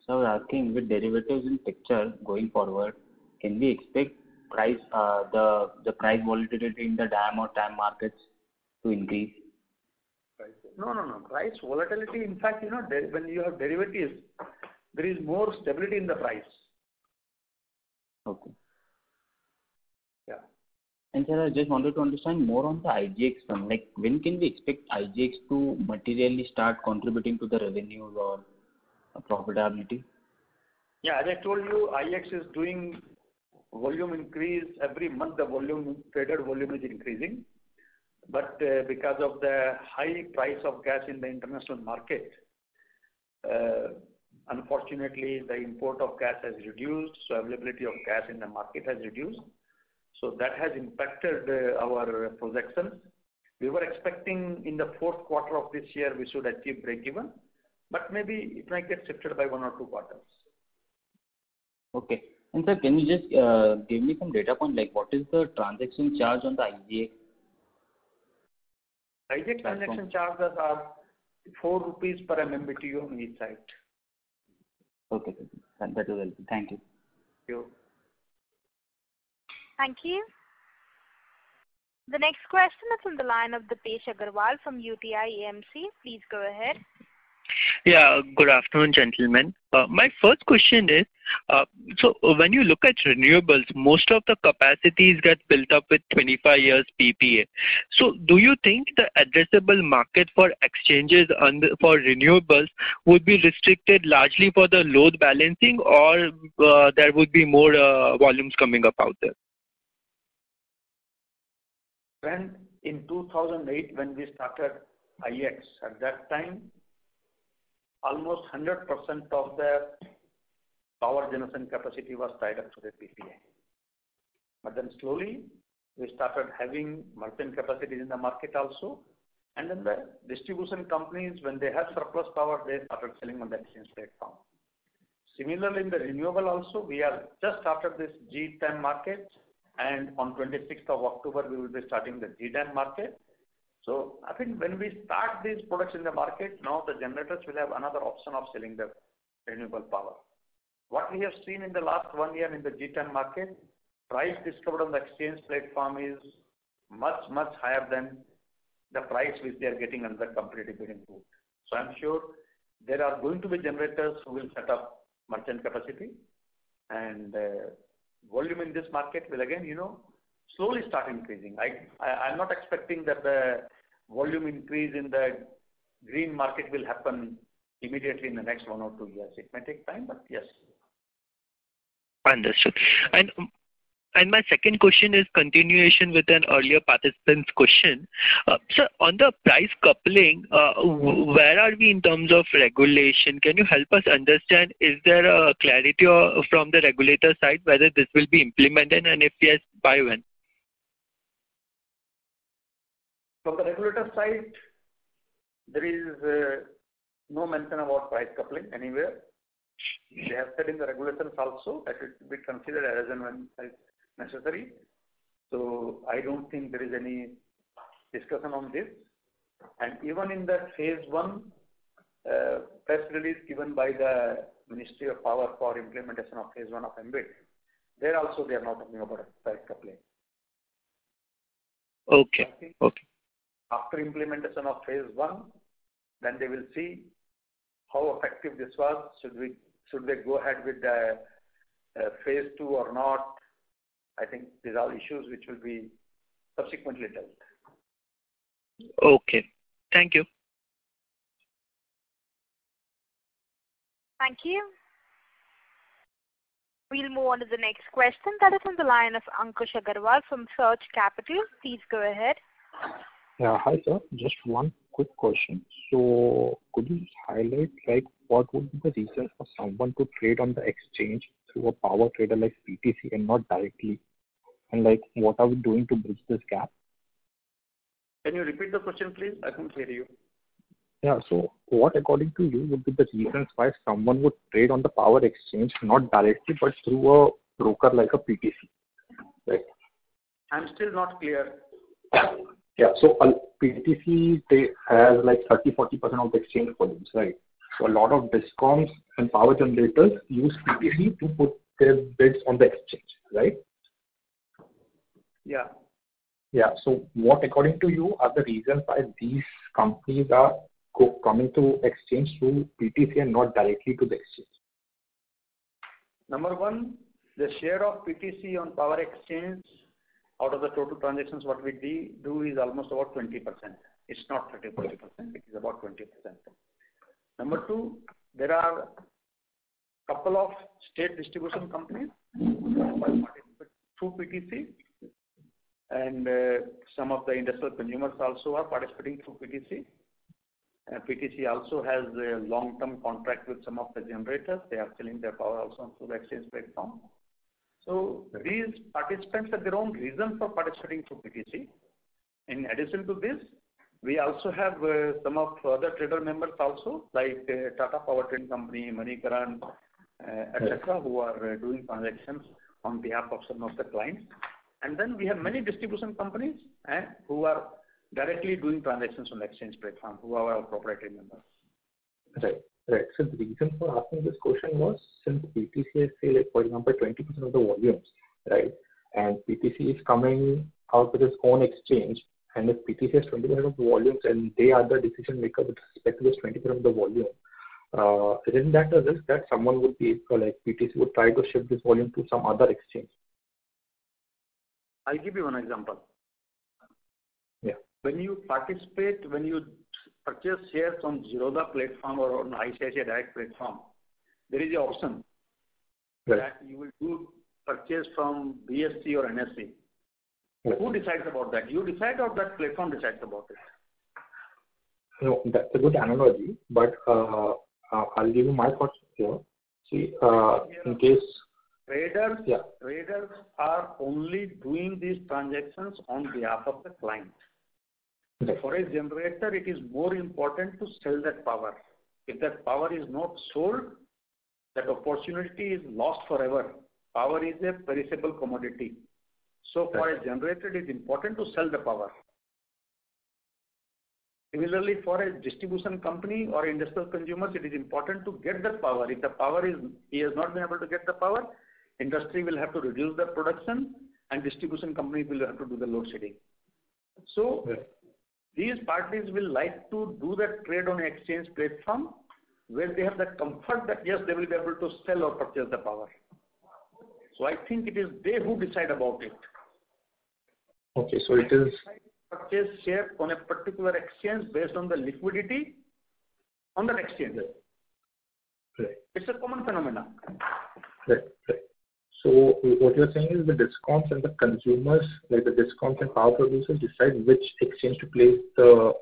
So I was asking, with derivatives in picture going forward, can we expect price the price volatility in the DAM or TAM markets to increase? No. Price volatility, in fact, when you have derivatives, there is more stability in the price. Okay. Yeah. And sir, I just wanted to understand more on the IGX front. Like, when can we expect IGX to materially start contributing to the revenues or profitability? Yeah, as I told you, IEX is doing volume increase. Every month the traded volume is increasing. But because of the high price of gas in the international market, unfortunately the import of gas has reduced, so availability of gas in the market has reduced. So that has impacted our projections. We were expecting in the fourth quarter of this year we should achieve break-even, but maybe it might get shifted by 1 or 2 quarters. Okay. And sir, can you just give me some data point, like what is the transaction charge on the IGX? IGX transaction charges are 4 rupees per MMBTU on each side. Okay, that is helpful. Thank you. Thank you. Thank you. The next question is on the line of Dipesh Agarwal from UTI AMC. Please go ahead. Yeah, good afternoon, gentlemen. My first question is, so when you look at renewables, most of the capacities get built up with 25 years PPA. So do you think the addressable market for exchanges for renewables would be restricted largely for the load balancing, or there would be more volumes coming up out there? When in 2008, when we started IEX, at that time, almost 100% of the power generation capacity was tied up to the PPA. But then slowly, we started having merchant capacities in the market also. And then the distribution companies, when they have surplus power, they started selling on the exchange platform. Similarly, in the renewable also, we have just started this G10 market. And on 26th of October, we will be starting the G10 market. So I think when we start these products in the market, now the generators will have another option of selling the renewable power. What we have seen in the last 1 year in the G10 market, price discovered on the exchange platform is much, much higher than the price which they are getting under competitive bidding route. So I'm sure there are going to be generators who will set up merchant capacity, and volume in this market will again, slowly start increasing. I'm not expecting that the volume increase in the green market will happen immediately in the next 1 or 2 years. It may take time, but yes. Understood. And my second question is continuation with an earlier participant's question. Sir, on the price coupling, where are we in terms of regulation? Can you help us understand, is there a clarity from the regulator side whether this will be implemented, and if yes, by when? From the regulator side, there is no mention about price coupling anywhere. They have said in the regulations also that it will be considered as and when necessary. So I don't think there is any discussion on this. And even in the phase 1 press release given by the Ministry of Power for implementation of phase 1 of MBED, there also they are not talking about price coupling. Okay. After implementation of phase 1, then they will see how effective this was. Should they go ahead with the phase 2 or not? I think these are issues which will be subsequently dealt. Okay. Thank you. Thank you. We'll move on to the next question. That is on the line of Ankush Agarwal from Surge Capital. Please go ahead. Yeah, hi sir. Just one quick question. So could you just highlight what would be the reason for someone to trade on the exchange through a power trader like PTC and not directly? And what are we doing to bridge this gap? Can you repeat the question, please? I couldn't hear you. Yeah. So what, according to you, would be the reasons why someone would trade on the power exchange, not directly, but through a broker like a PTC? Right. I'm still not clear. Yeah. So PTC they has like 30-40% of the exchange volumes, right? So a lot of discoms and power generators use PTC to put their bids on the exchange, right? Yeah. Yeah. So what, according to you, are the reasons why these companies are coming to exchange through PTC and not directly to the exchange? Number one, the share of PTC on power exchange out of the total transactions what we do is almost about 20%. It's not 30-40%. It is about 20%. Number two, there are a couple of state distribution companies through PTC, and some of the industrial consumers also are participating through PTC. PTC also has a long-term contract with some of the generators. They are selling their power also through the exchange platform. So these participants have their own reason for participating through PTC. In addition to this, we also have some of other trader members also, like Tata Power Trading Company, Manikaran, etc., who are doing transactions on behalf of some of the clients. And then we have many distribution companies who are directly doing transactions on the exchange platform, who are our proprietary members. Right. Right. So the reason for asking this question was, since PTC is, say, like, for example, 20% of the volumes, right? And PTC is coming out with its own exchange, and if PTC has 20% of the volumes and they are the decision maker with respect to this 20% of the volume, isn't that a risk that someone would be, like PTC would try to shift this volume to some other exchange? I'll give you one example. Yeah. When you participate, when you purchase shares on Zerodha platform or on ICICI Direct platform, there is an option that you will do purchase from BSE or NSE. Who decides about that? You decide, or that platform decides about it? No, that's a good analogy, but I'll give you my thoughts here. See, in case traders are only doing these transactions on behalf of the client. For a generator, it is more important to sell that power. If that power is not sold, that opportunity is lost forever. Power is a perishable commodity. So for a generator, it is important to sell the power. Similarly, for a distribution company or industrial consumers, it is important to get the power. If the power is, he has not been able to get the power, industry will have to reduce the production and distribution companies will have to do the load shedding. So these parties will like to do that trade on an exchange platform where they have the comfort that yes, they will be able to sell or purchase the power. So I think it is they who decide about it. Okay, so it is purchase share on a particular exchange based on the liquidity on that exchange. Right. It's a common phenomenon. Right. Right. So what you're saying is the discoms and the consumers, like the discoms and power producers, decide which exchange to place the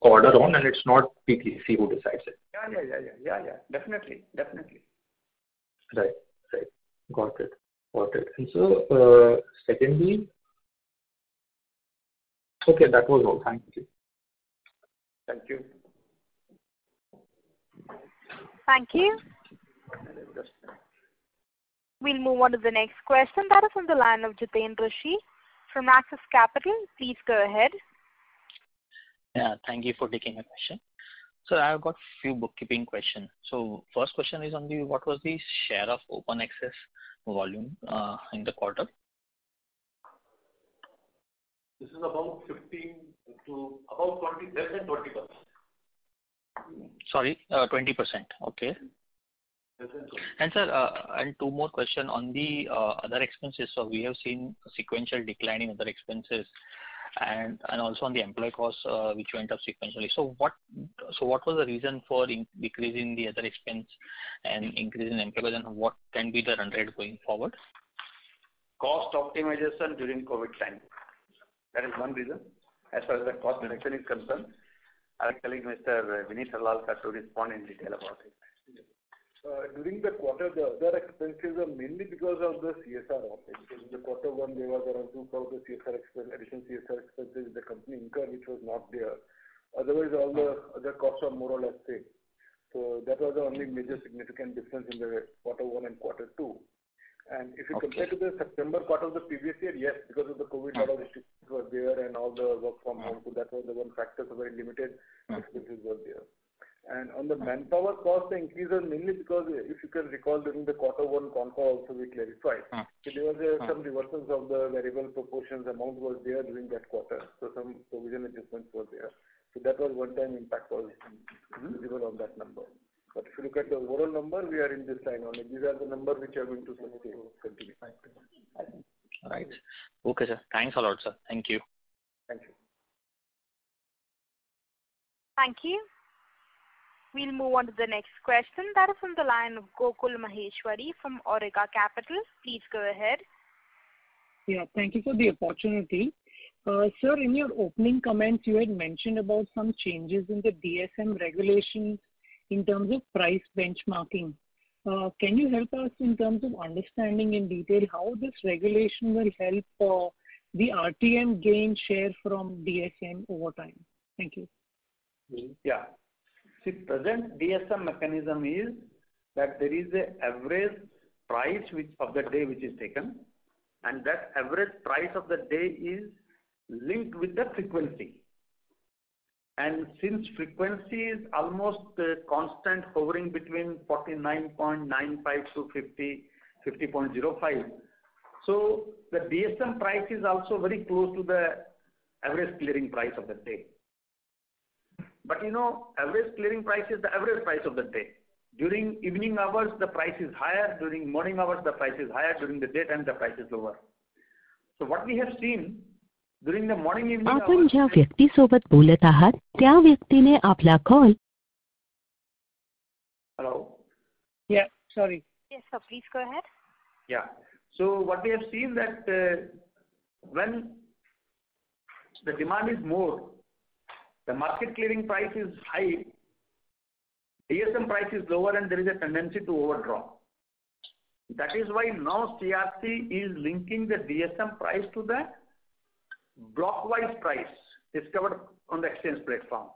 order on, and it's not PTC who decides it. Yeah. Definitely. Right. Got it. And so, secondly, okay, that was all. Thank you. Thank you. Thank you. We'll move on to the next question. That is on the line of Jiten Rishi from Axis Capital. Please go ahead. Yeah, thank you for taking my question. So I've got few bookkeeping questions. So first question is on what was the share of open access volume in the quarter? This is about 15 to about 20, less than 20%. Sorry, 20%. Okay. And sir, and two more questions on the other expenses. So we have seen a sequential decline in other expenses, and also on the employee costs, which went up sequentially. So what was the reason for decreasing the other expense and increasing employees, and what can be the run rate going forward? Cost optimization during COVID time. That is one reason. As far as the cost reduction is concerned, I am telling Mr. Vineet Harlalka to respond in detail about it. During the quarter, the other expenses are mainly because of the CSR office. In the quarter one, there was around 2 crore of CSR expense, additional CSR expenses the company incurred, which was not there. Otherwise, all the other costs are more or less same. So that was the only major significant difference in the Q1 and Q2. And if you compare to the September quarter of the previous year, yes, because of the COVID, a lot of restrictions were there and all the work from home. So that was the one factor, so very limited expenses were there. And on the manpower cost, the increase was mainly because if you can recall during the Q1 con call also we clarified. So there was some reversals of the variable proportions amount was there during that quarter. So some provision adjustments were there. So that was one-time impact was visible on that number. But if you look at the overall number, we are in this line only. These are the numbers which are going to continue. Right. Okay, sir. Thanks a lot, sir. Thank you. Thank you. Thank you. We'll move on to the next question. That is from the line of Gokul Maheshwari from Auriga Capital. Please go ahead. Yeah, thank you for the opportunity. Sir, in your opening comments, you had mentioned about some changes in the DSM regulations in terms of price benchmarking. Can you help us in terms of understanding in detail how this regulation will help the RTM gain share from DSM over time? Thank you. Yeah. See, present DSM mechanism is that there is an average price of the day which is taken, and that average price of the day is linked with the frequency. And since frequency is almost constant, hovering between 49.95 to 50.05, so the DSM price is also very close to the average clearing price of the day. But average clearing price is the average price of the day. During evening hours, the price is higher. During morning hours, the price is higher. During the daytime, the price is lower. So what we have seen during the morning evening आपण ज्या व्यक्तीसोबत बोलत आहात त्या व्यक्तीने आपला call. Hello. Yeah, sorry. Yes, sir. Please go ahead. Yeah. So what we have seen that when the demand is more, the market clearing price is high, DSM price is lower, and there is a tendency to overdraw. That is why now CERC is linking the DSM price to the block-wise price discovered on the exchange platform.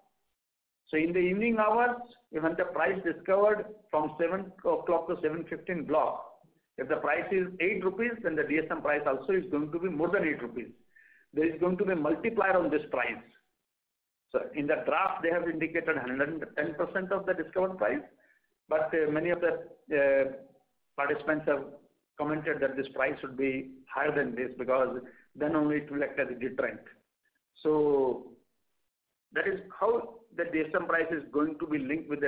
So in the evening hours, when the price discovered from 7 o'clock to 7:15 block, if the price is 8 rupees, then the DSM price also is going to be more than 8 rupees. There is going to be a multiplier on this price. So in the draft, they have indicated 110% of the discovered price, but many of the participants have commented that this price should be higher than this because then only it will act as a deterrent. So that is how the DSM price is going to be linked with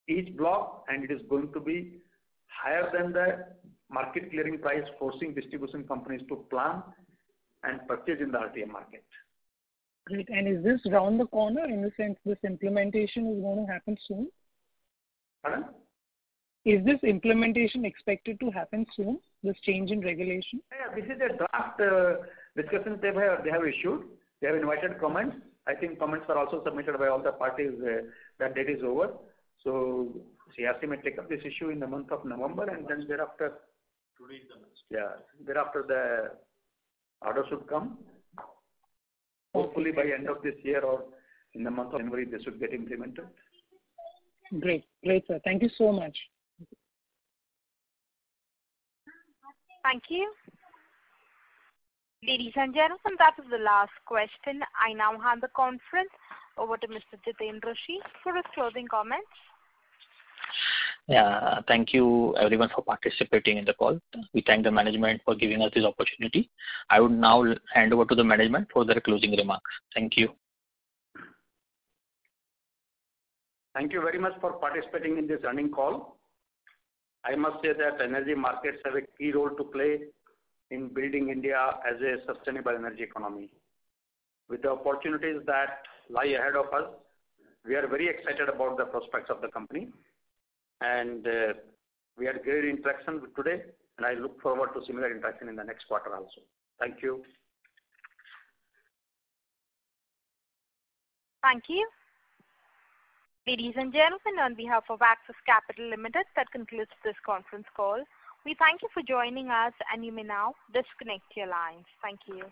each block, and it is going to be higher than the market clearing price, forcing distribution companies to plan and purchase in the RTM market. Great. And is this round the corner in the sense this implementation is going to happen soon? Pardon? Is this implementation expected to happen soon, this change in regulation? Yeah, this is a draft discussion they have issued. They have invited comments. I think comments are also submitted by all the parties. That date is over. So CERC may take up this issue in the month of November, and then thereafter, thereafter the order should come. Hopefully by end of this year or in the month of January, this should get implemented. Great, sir. Thank you so much. Thank you. Ladies and gentlemen, that is the last question. I now hand the conference over to Mr. Jitendra Shi for his closing comments. Yeah, thank you everyone for participating in the call. We thank the management for giving us this opportunity. I would now hand over to the management for their closing remarks. Thank you. Thank you very much for participating in this earnings call. I must say that energy markets have a key role to play in building India as a sustainable energy economy. With the opportunities that lie ahead of us, we are very excited about the prospects of the company. And we had great interaction today, and I look forward to similar interaction in the next quarter also. Thank you. Thank you. Ladies and gentlemen, on behalf of Axis Capital Limited, that concludes this conference call. We thank you for joining us, and you may now disconnect your lines. Thank you.